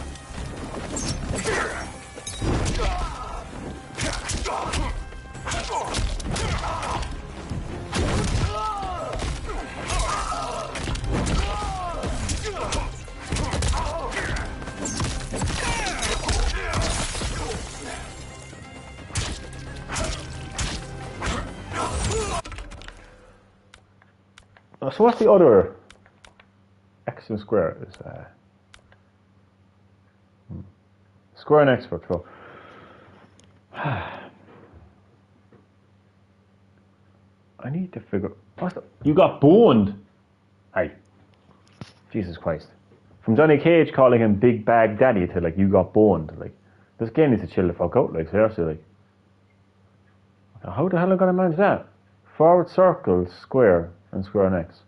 So what's the other? X and square is square and expert. So I need to figure. You got boned. Hey, Jesus Christ! From Johnny Cage calling him Big Bag Daddy to like you got boned. Like this game needs to chill the fuck out. Like seriously, like how the hell am I gonna manage that? Forward circle, square, and square and X.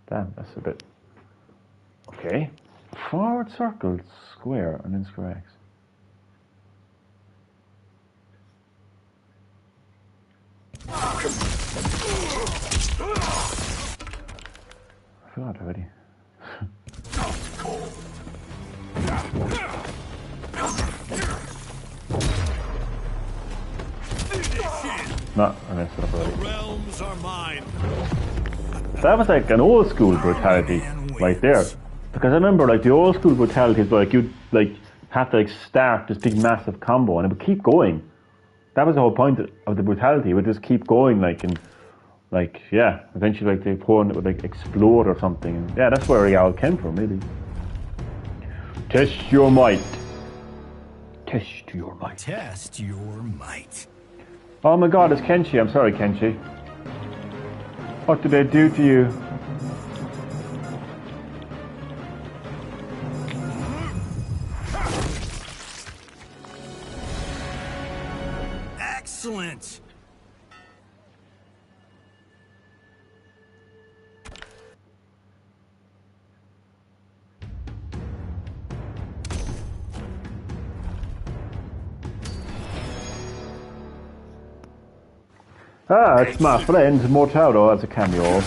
Damn, that's a bit. Okay. Forward circle, square, and then square X. I forgot already. No, I messed it up already. The realms are mine. That was like an old school brutality right there. Because I remember like the old school brutality is like you'd like have to like start this big massive combo and it would keep going. That was the whole point of the brutality. It would just keep going like and like yeah, eventually like the opponent would like explode or something. And, yeah, that's where it all came from really. Test your might. Test your might. Test your might. Oh my god, it's Kenshi. I'm sorry, Kenshi. What did I do to you? Excellent. Ah, it's my friend Mortado as a cameo.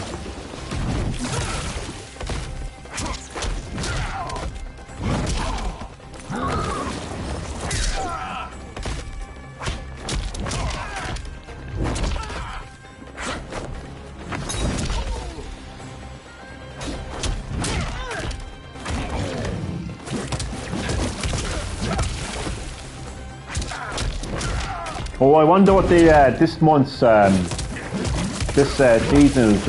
Oh, I wonder what the this month's this season's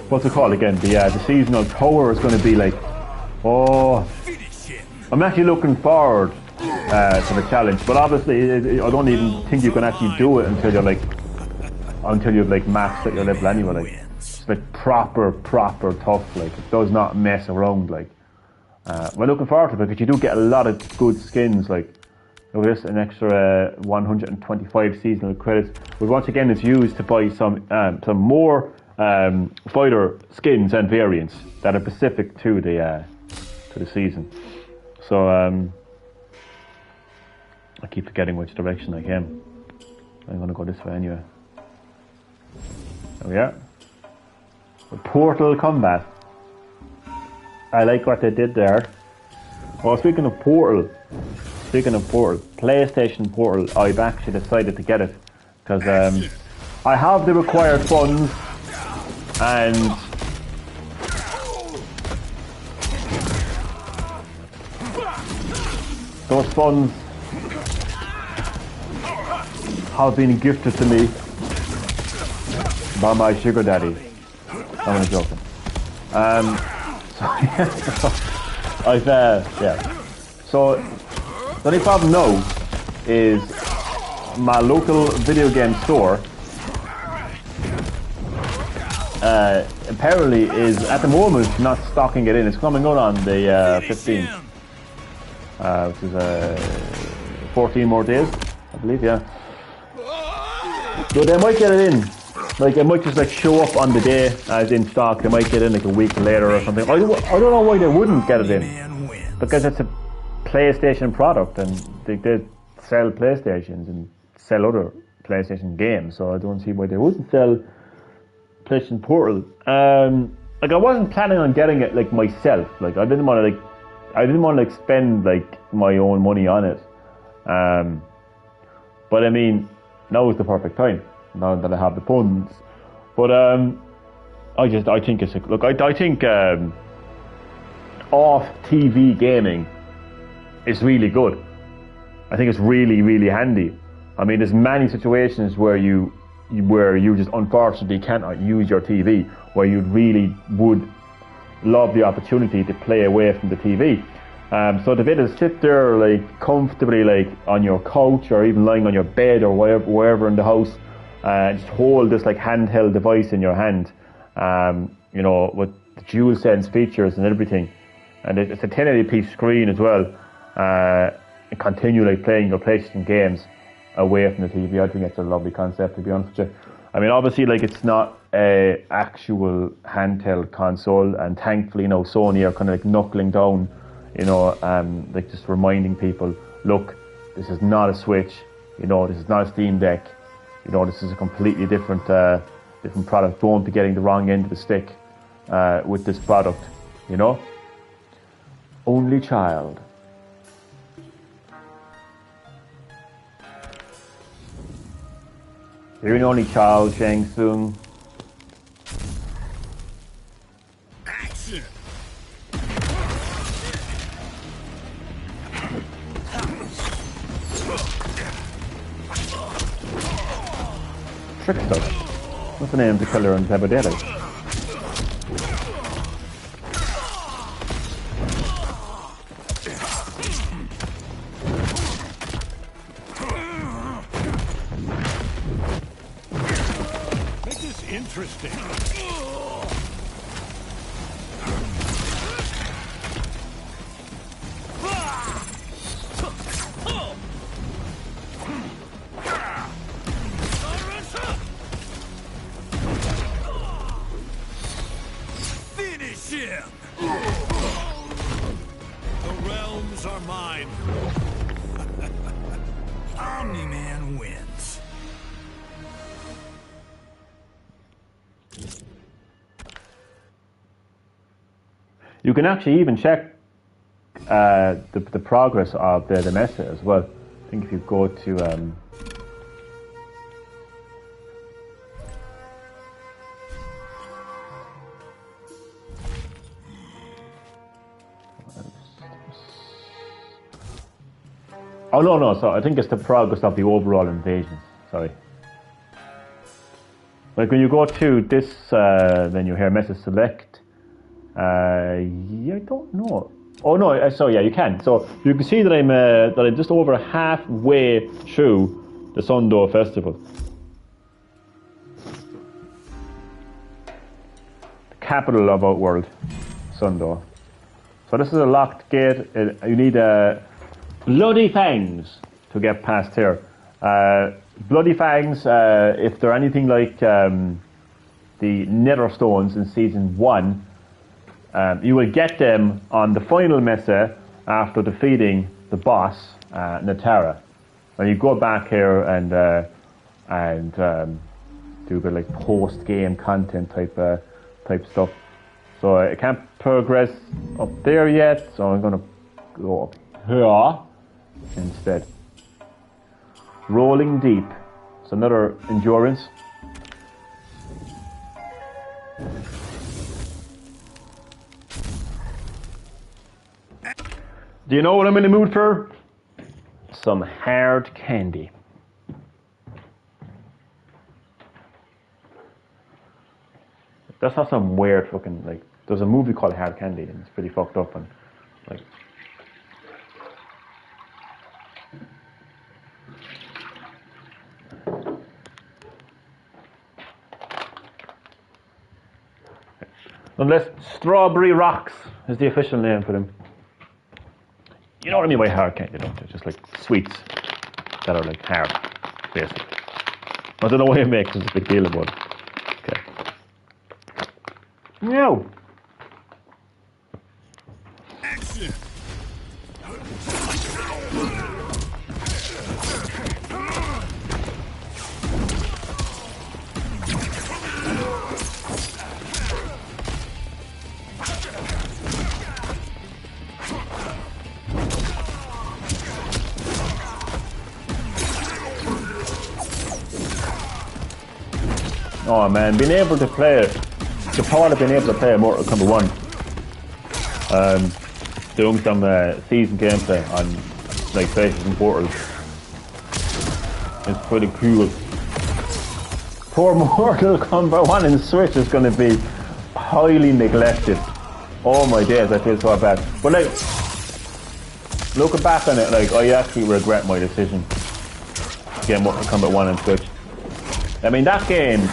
what's it called again? The seasonal tower is going to be like. Oh, I'm actually looking forward to the challenge, but obviously I don't even think you can actually do it until you're like you've like maxed at your level anyway. Like it's like proper tough. Like it does not mess around. Like we're looking forward to it because you do get a lot of good skins. Like. This an extra 125 seasonal credits, which once again is used to buy some more fighter skins and variants that are specific to the season. So I keep forgetting which direction I came. I'm gonna go this way anyway. There we are. Portal combat. I like what they did there. Oh, speaking of Portal, PlayStation Portal, I've actually decided to get it because I have the required funds And those funds have been gifted to me by my sugar daddy. I'm only joking. So the only problem now is my local video game store apparently is at the moment not stocking it in. It's coming out on the 15th, which is 14 more days, I believe. Yeah. So they might get it in. Like, it might just like show up on the day as in stock. They might get in like a week later or something. I don't know why they wouldn't get it in, because it's a PlayStation product and they sell PlayStations and sell other PlayStation games. So I don't see why they wouldn't sell PlayStation Portal. Like, I wasn't planning on getting it like myself. Like, I didn't want to like spend like my own money on it. But I mean, now is the perfect time. Now that I have the funds, but I think it's I think off TV gaming is really good. I think it's really handy. I mean, there's many situations where you just unfortunately cannot use your TV, where you really would love the opportunity to play away from the TV. So to be able to sit there like comfortably, like on your couch or even lying on your bed or wherever in the house. Just hold this like handheld device in your hand, you know, with the dual sense features and everything, and it's a 1080p screen as well. And continue like playing your PlayStation games away from the TV. I think it's a lovely concept, to be honest with you. I mean, obviously, like, it's not a actual handheld console, and thankfully, you know, Sony are kind of like knuckling down, you know, like just reminding people, look, this is not a Switch, you know, this is not a Steam Deck. You know, this is a completely different product. Don't be getting the wrong end of the stick with this product, you know? Only child. You're an only child, Shang Tsung. Action! Trickster. What's the name of the killer on Zabadeli? Make this interesting. The realms are mine. Omni-Man wins. You can actually even check the progress of the mesa as well. I think if you go to oh no, so I think it's the progress of the overall invasion. Sorry. Like when you go to this menu here, message select. Yeah, I don't know. Oh no, so yeah, you can. So you can see that I'm just over halfway through the Sundoor Festival. The capital of Outworld, Sundoor. So this is a locked gate. You need bloody fangs to get past here. Bloody fangs, if they're anything like the Nether Stones in Season 1, you will get them on the final mesa after defeating the boss, Natara. When you go back here and do a bit like post-game content type stuff. So I can't progress up there yet, so I'm going to go up here instead. Rolling Deep. It's another endurance. Do you know what I'm in the mood for? Some hard candy. That's not some weird fucking, like, there's a movie called Hard Candy and it's pretty fucked up and, like, unless Strawberry Rocks is the official name for them. You know what I mean by hard candy, don't you? Just like sweets that are like hard, basically. I don't know why it makes such a big deal about it. Okay. No. Action! Oh man, being able to play it, the power of being able to play a Mortal Kombat 1, doing some season gameplay on like Faces and Portals, it's pretty cool. Poor Mortal Kombat 1 in Switch is going to be highly neglected. Oh my days, I feel so bad. But like, looking back on it, like I actually regret my decision to get Mortal Kombat 1 on Switch. I mean, that game,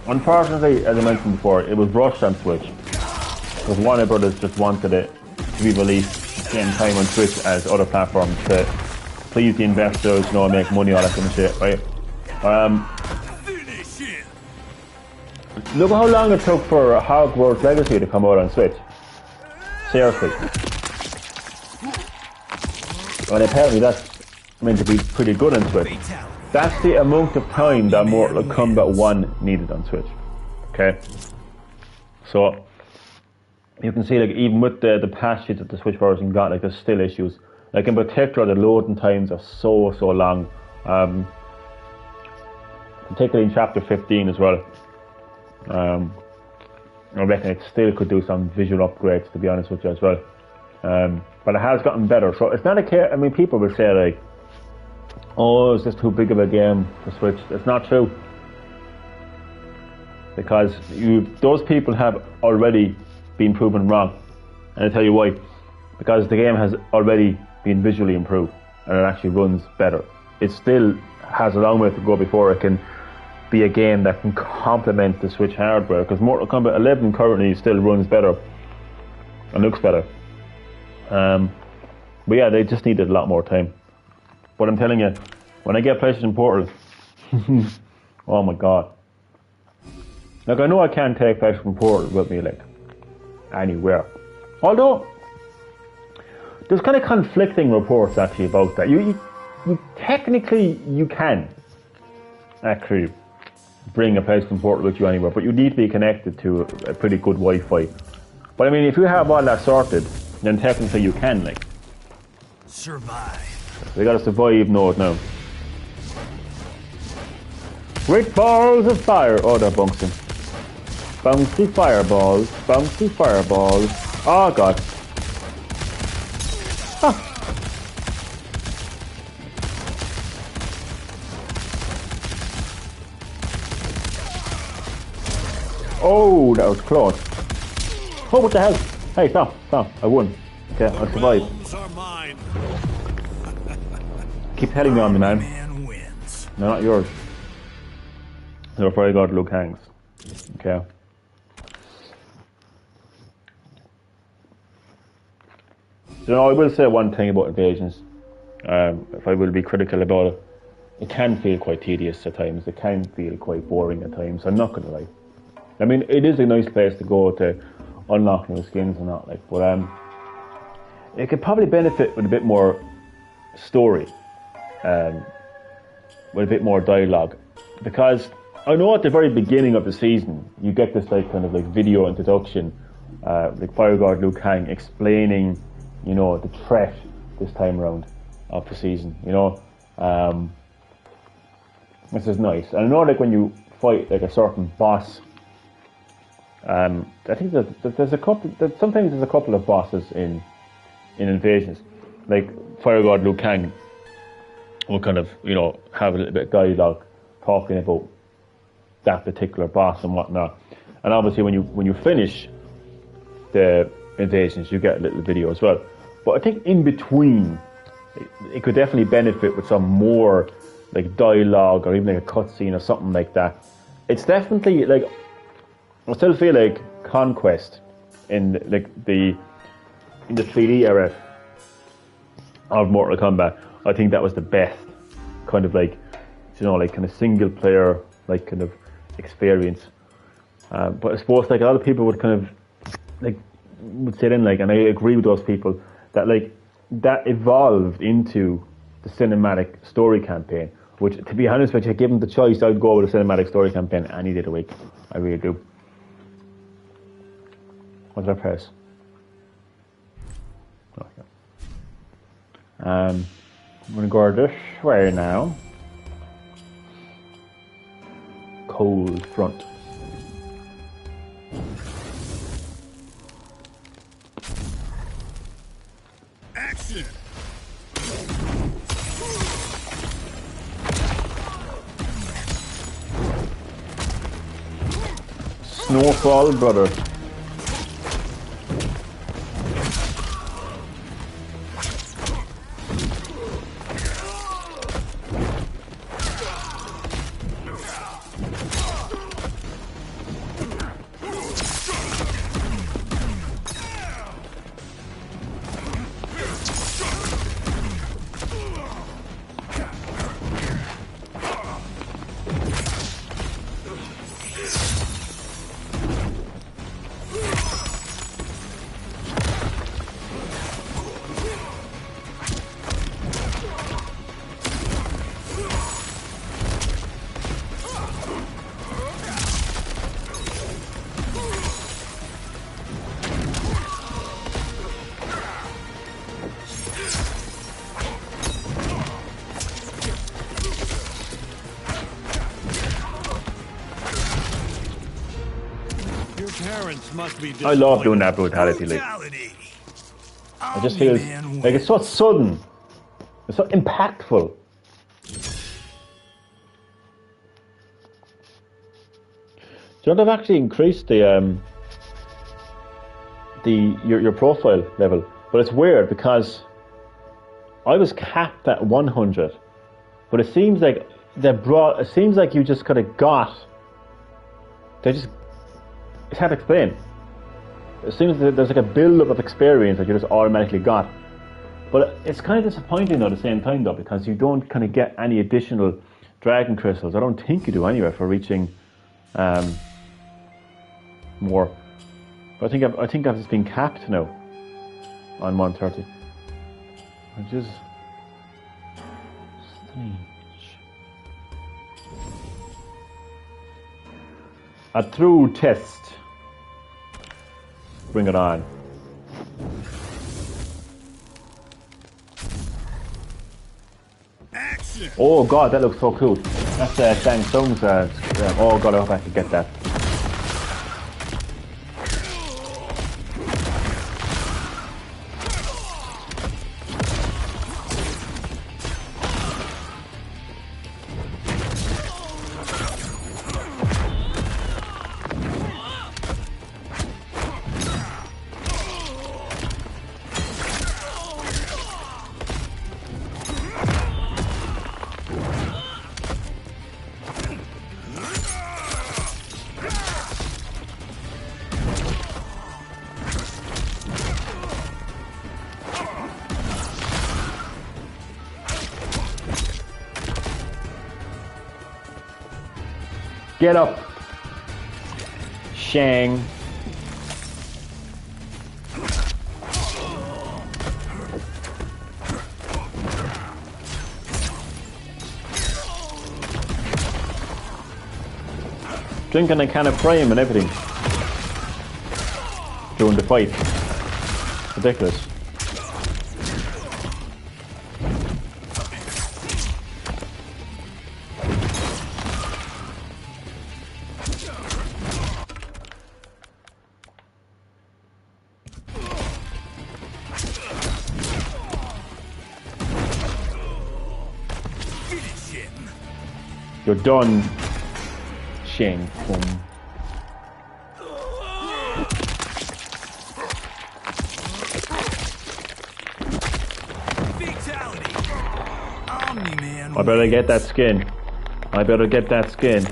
unfortunately, as I mentioned before, it was rushed on Switch. Because Warner Brothers just wanted it to be released same time on Switch as other platforms to please the investors, you know, make money, all that kind of shit, right? Look at how long it took for Hogwarts Legacy to come out on Switch. Seriously. And apparently that's meant to be pretty good on Switch. That's the amount of time that Mortal Kombat 1 needed on Switch. Okay? So, you can see, like, even with the patches that the Switch version got, like, there's still issues. Like, in particular, the loading times are so long. Particularly in Chapter 15 as well. I reckon it still could do some visual upgrades, to be honest with you, as well. But it has gotten better. So, it's not a case, I mean, people will say, like, oh, is this too big of a game to Switch? It's not true. Because those people have already been proven wrong. And I'll tell you why. Because the game has already been visually improved and it actually runs better. It still has a long way to go before it can be a game that can complement the Switch hardware. Because Mortal Kombat 11 currently still runs better and looks better. But yeah, they just needed a lot more time. But I'm telling you, when I get PlayStation Portal, oh my god. Like, I know I can't take PlayStation Portal with me, like, anywhere. Although, there's kind of conflicting reports actually about that. You technically, you can actually bring a PlayStation Portal with you anywhere, but you need to be connected to a pretty good Wi-Fi. But I mean, if you have all that sorted, then technically you can, like. Survive. We gotta survive mode now. Great balls of fire. Oh, they're bouncing. Bouncy fireballs. Bouncy fireballs. Oh, God. Ah. Oh, that was close. Oh, what the hell? Hey, stop. I won. Okay, I survived. Keep telling me on me, man. No, not yours. So before I got Luke Hanks. Okay. You know, I will say one thing about Invasions. If I will be critical about it, it can feel quite tedious at times. It can feel quite boring at times. I'm not gonna lie. I mean, it is a nice place to go to unlock new skins and that, like, but it could probably benefit with a bit more story. With a bit more dialogue, because I know at the very beginning of the season you get this like kind of like video introduction, like Fireguard Liu Kang explaining, you know, the threat this time around of the season, you know, which is nice. And I know, like, when you fight like a certain boss, I think that there's a couple. Sometimes there's a couple of bosses in in Invasions. Like Fire God Liu Kang will kind of, you know, have a little bit of dialogue talking about that particular boss and whatnot. And obviously when you finish the Invasions, you get a little video as well. But I think in between, it could definitely benefit with some more like dialogue or even like a cutscene or something like that. It's definitely like, I still feel like Conquest in like in the 3D era of Mortal Kombat, I think that was the best kind of like, you know, like kind of single player like kind of experience. But I suppose like a lot of people would kind of like would sit in like, and I agree with those people that like that evolved into the cinematic story campaign. Which, to be honest with you, given the choice, I'd go with a cinematic story campaign any day of the week. I really do. What did I press? Okay. I'm gonna go this way now. Cold front. Action! Snowfall, brother. Must be I love doing that brutality. Like, it just feels like it's so sudden, it's so impactful. So they've actually increased the your profile level, but it's weird because I was capped at 100, but it seems like it seems like you just kind of got. It's hard to explain. It seems that there's like a build-up of experience that you just automatically got. But it's kind of disappointing though at the same time though, because you don't kind of get any additional dragon crystals. I don't think you do anyway for reaching more. But I think I've just been capped now on 130. Which is strange. A true test. Bring it on. Action. Oh god, that looks so cool. That's Shang Tsung's. Oh god, I hope I can get that. Get up, Shang. Drinking a can of Prime and everything during the fight. Ridiculous. You're done. Shing. Boom. Fatality. Omni-Man. I better get that skin. I better get that skin.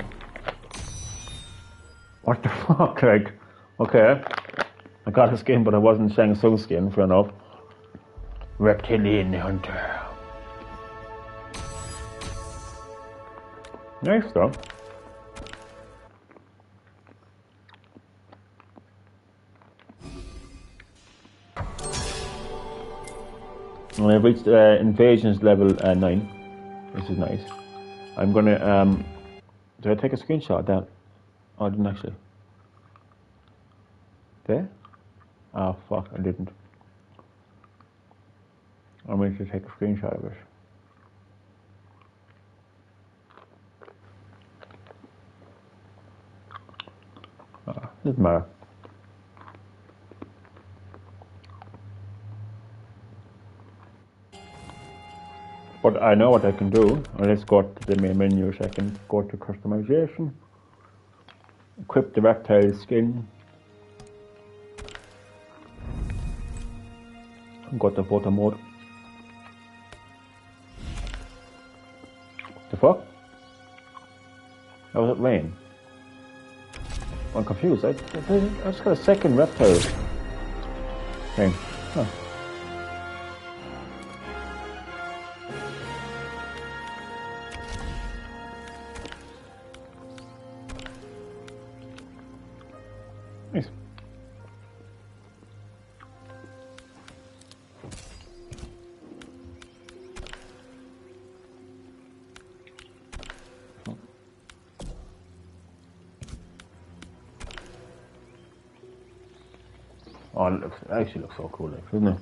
What the fuck, like? Okay. I got a skin, but I wasn't Shang Tsung skin, fair enough. Reptilian Hunter. Nice though. And I've reached invasions level 9, which is nice. I'm gonna, did I take a screenshot of that? Oh, I didn't actually. There? Oh fuck, I didn't. I'm going to take a screenshot of it. Doesn't matter. But I know what I can do. Let's go to the main menu a second. Go to customization. Equip the reptile skin. Go to photo mode. The fuck? How was it rain? I'm confused. I just got a second reptile thing. Huh. Nice. Oh, it actually looks so cool, like, doesn't it?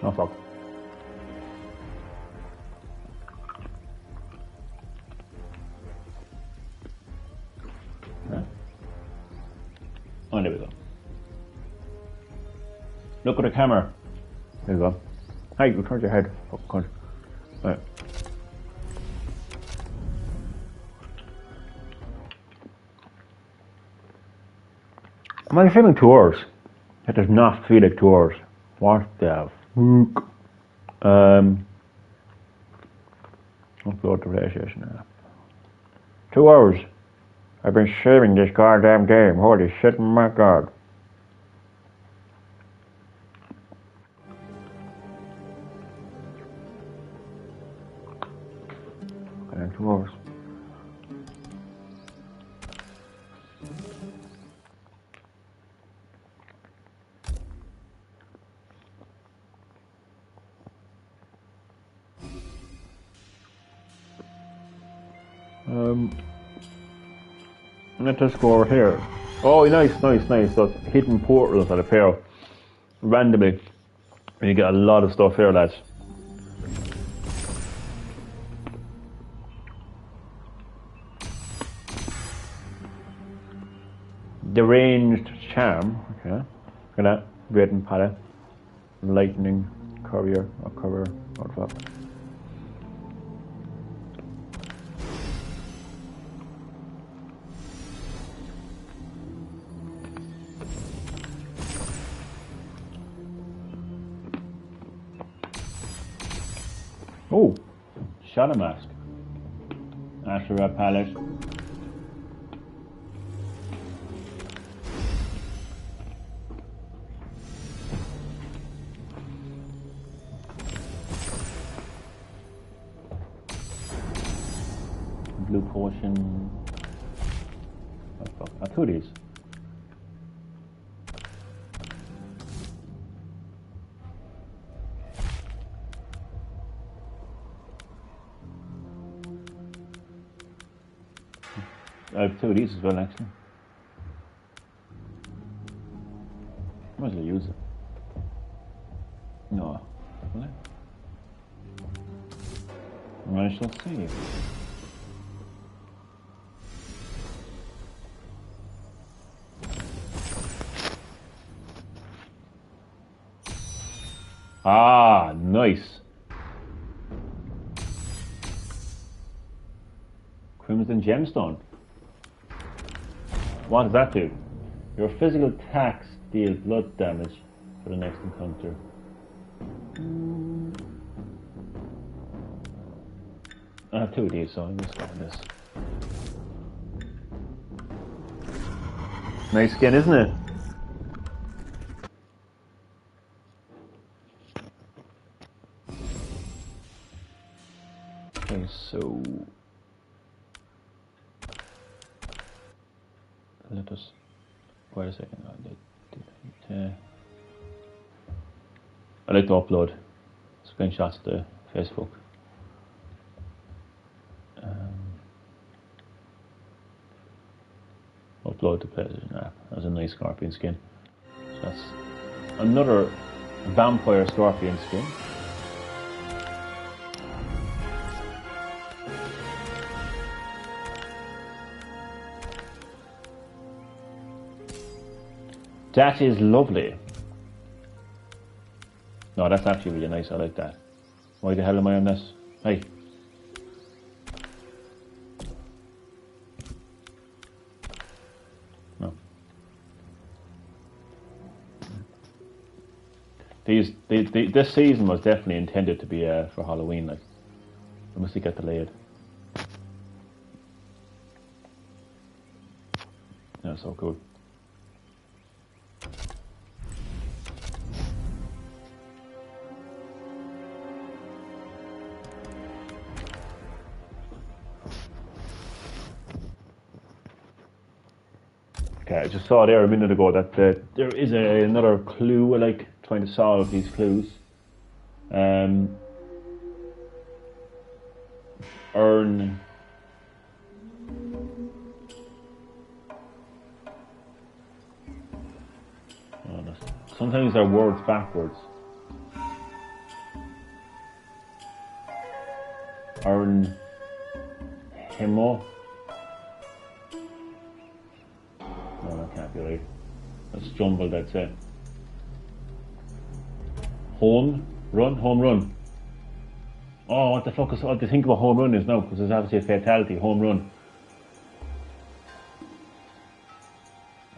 Oh fuck. Yeah. Oh, there we go. Look at the camera. There you go. Hey, you turned your head. Oh, God. Right. Am I filming 2 hours? That does not feel like 2 hours. What the fuck? Upload the PlayStation app. 2 hours. I've been saving this goddamn game. Holy shit, my god. Okay, 2 hours. Let us go over here. Oh, nice. Those hidden portals that appear randomly. And you get a lot of stuff here, lads. Deranged charm. Okay. Look at that. Raiden palette. Lightning courier or cover. What the fuck? Oh, Shadow Mask. Ashura palette. Blue potion. What the fuck? 2 of these. I have 2 of these as well, actually. Might as well use it. No. Will I? I shall see. Ah, nice. Crimson Gemstone. What does that do? Your physical attacks deal blood damage for the next encounter. I have 2 of these, so I'm just going this. Nice skin, isn't it? Okay, so let us wait a second. I like to upload screenshots to Facebook. Upload to PlayStation app. That's a nice scorpion skin. So that's another vampire scorpion skin. That is lovely. No, that's actually really nice. I like that. Why the hell am I on this? Hey. No. This season was definitely intended to be for Halloween. Like, I must have got delayed. Yeah, so cool. Okay, I just saw there a minute ago that there is another clue. I like trying to solve these clues. Earn. Oh, sometimes they're words backwards. Earn. Himo. No, that can't be right. That's jumbled, I'd say. Home run. Oh, what the fuck is what to think about home run is now, because there's obviously a fatality, home run.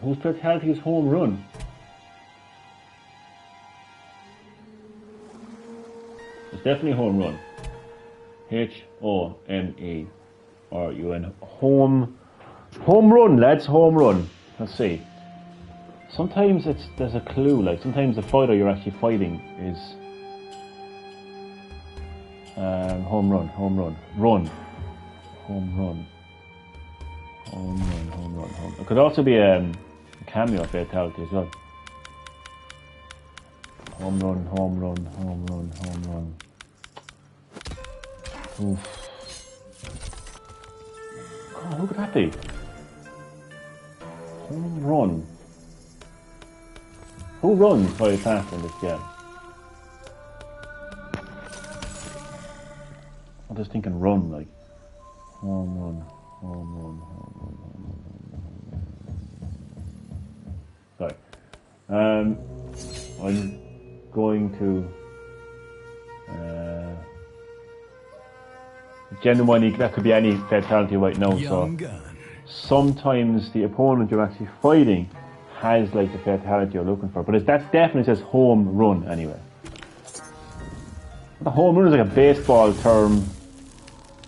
Whose fatality is home run? It's definitely home run. H-O-M-E-R-U-N. Home run, lads, home run. Let's see. Sometimes there's a clue, like sometimes the fighter you're actually fighting is home run. It could also be a cameo fatality as well. Home run. Oof. God, who could that be? Home run. Who runs very fast in this game? I'm just thinking run, like. Home run. Sorry. I'm going to genuinely, that could be any fatality right now. Young so gun. sometimes the opponent you're actually fighting has like the fatality you're looking for, but that definitely says home run anyway. The home run is like a baseball term.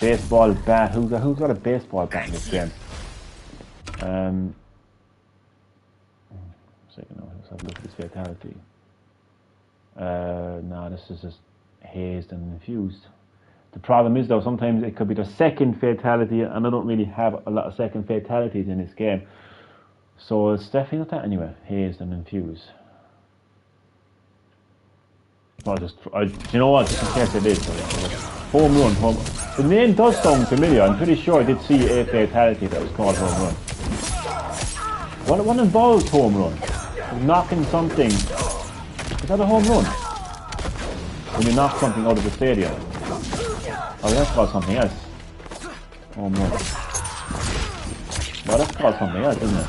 Baseball bat. Who's got a baseball bat in this game? Second, let's have a look at this fatality. No, this is just hazed and infused. The problem is though, sometimes it could be the second fatality, and I don't really have a lot of second fatalities in this game. So it's definitely not that anyway. Hazed and infused. Do you know what? Just in case it is. Home run. The name does sound familiar. I'm pretty sure I did see a fatality that was called home run. What involves home run? Knocking something. Is that a home run? When you knock something out of the stadium. Oh, that's called something else. Home run. Well, that's called something else, isn't it?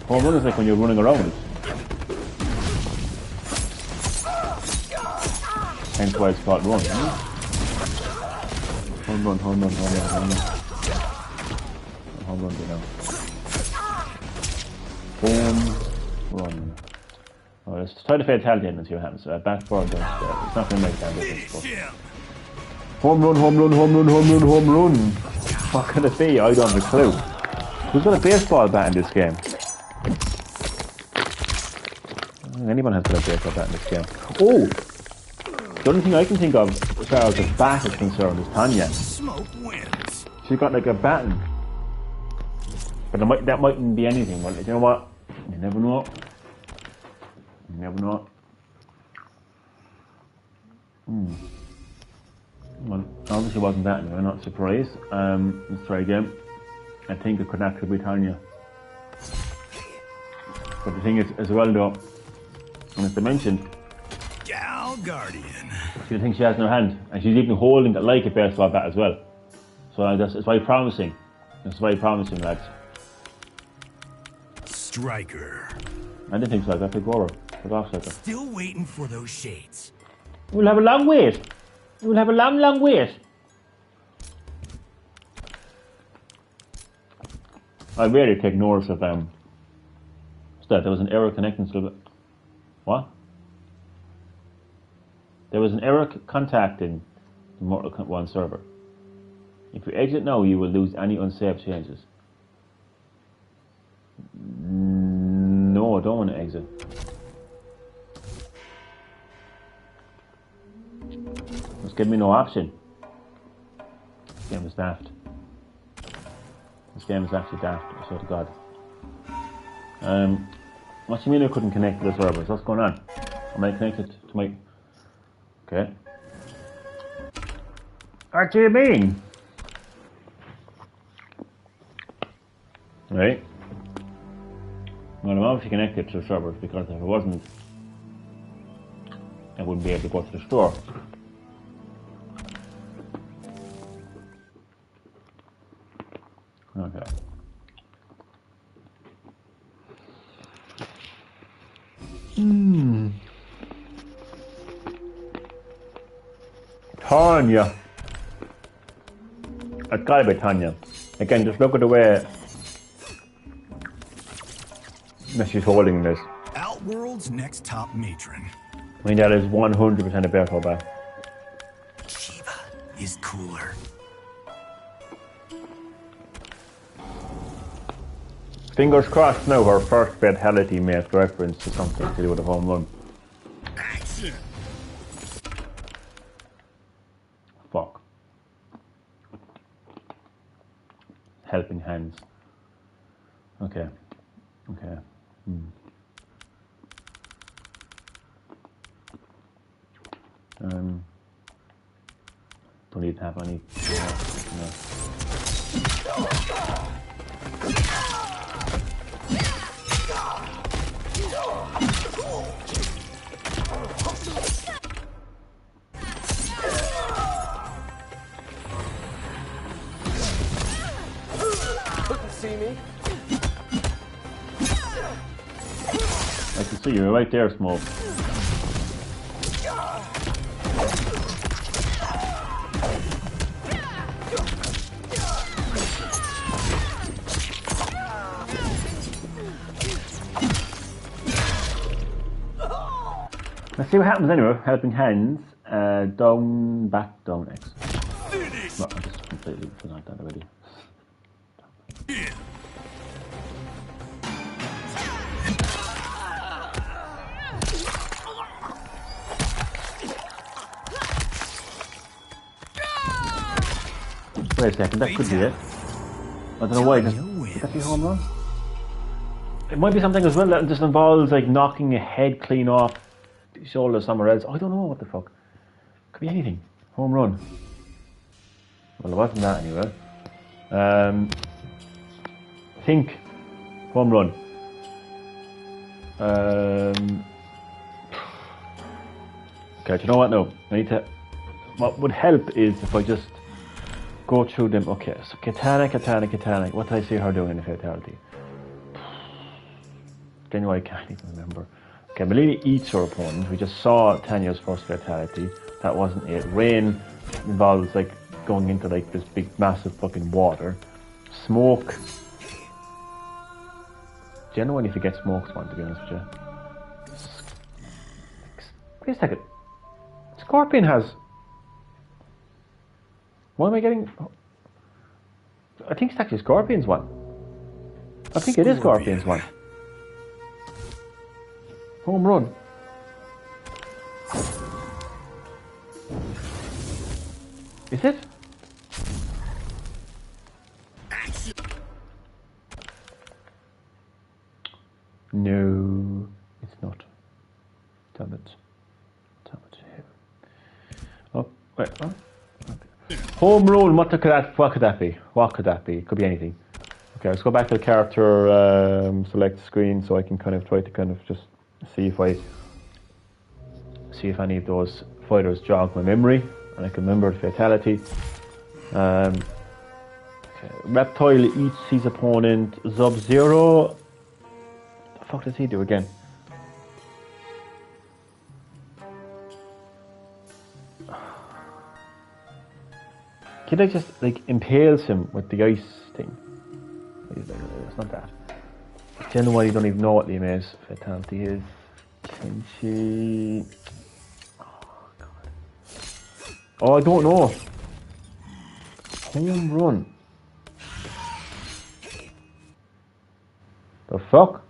Home run is like when you're running around. Hence why it's called run. Home run. Home run, you know. Home run. Well, let's try the fatality and see what happens. Bat forward, it's not going to make that difference. Home run. What can it be? I don't have a clue. Who's got a baseball bat in this game? Anyone has got a baseball bat in this game. Oh! The only thing I can think of as far as the bat is concerned is Tanya. Smoke wins. She's got like a baton. But that mightn't be anything. Well, you know what? You never know. Well, obviously wasn't that anyway, I'm not surprised. Let's try again. I think it could actually be Tanya. But the thing is, as well though, and as I mentioned, Gal Guardian. she thinks she has in her hand, and she's even holding it like a baseball bat as well. So it's very promising. It's very promising, lads. Striker. I didn't think so. I got to go over. Still waiting for those shades. We'll have a long wait. We'll have a long wait. I really take notice of that there was an error connecting to the... What? There was an error contacting the Mortal Kombat 1 server. If you exit now, you will lose any unsaved changes. No, I don't want to exit. Just give me no option. This game is daft. This game is actually daft, I swear to God. What do you mean I couldn't connect to the servers? What's going on? Am I connected to my... Okay. What do you mean? Right. Well, I'm obviously connected to the servers because if it wasn't, I wouldn't be able to go to the store. Okay. Tanya. It's gotta be Tanya. Again, just look at the way that she's holding this. Outworld's next top matron. I mean, that is 100% a baseball bat. Shiva is cooler. Fingers crossed now her first fatality makes reference to something to do with a home run. Action. Fuck. Helping hands. Okay. Don't need to have any. No. Couldn't see me. I can see you right there, Smoke. Let's see what happens anyway. Helping hands. Down, back, down, X. No, I just completely forgot that already. Wait a second, that could be it. I don't know why. Could that be home run? It might be something as well that just involves like knocking your head clean off the shoulder somewhere else. I don't know what the fuck. Could be anything. Home run. Well, it wasn't that anyway. Think. Home run. Okay, do you know what now? I need to... What would help is if I just go through them. Okay, so katana. What did I see her doing in the fatality? Then I can't even remember. Okay, Melina eats her opponent. We just saw Tanya's first fatality. That wasn't it. Rain involves like going into like this big massive fucking water. Smoke. Genuinely forget Smoke's one, to be honest with you. Wait a second. Scorpion has... Why am I getting... I think it's actually Scorpion's one. I think it is Scorpion's one. Home run. Is it? No, it's not. Damn it. Damn it. Oh, wait. Oh. Okay. Home run, what could that be? What could that be? It could be anything. Okay, let's go back to the character select screen so I can kind of try to kind of just see if any of those fighters jog my memory and I can remember the fatality. Okay. Reptile eats his opponent. Sub-Zero. The fuck does he do again? Kid like just like impales him with the ice thing. It's not that. Genuinely don't even know what Liam's fatality is. Kenshi. Oh god. Oh, I don't know. Home run. The fuck?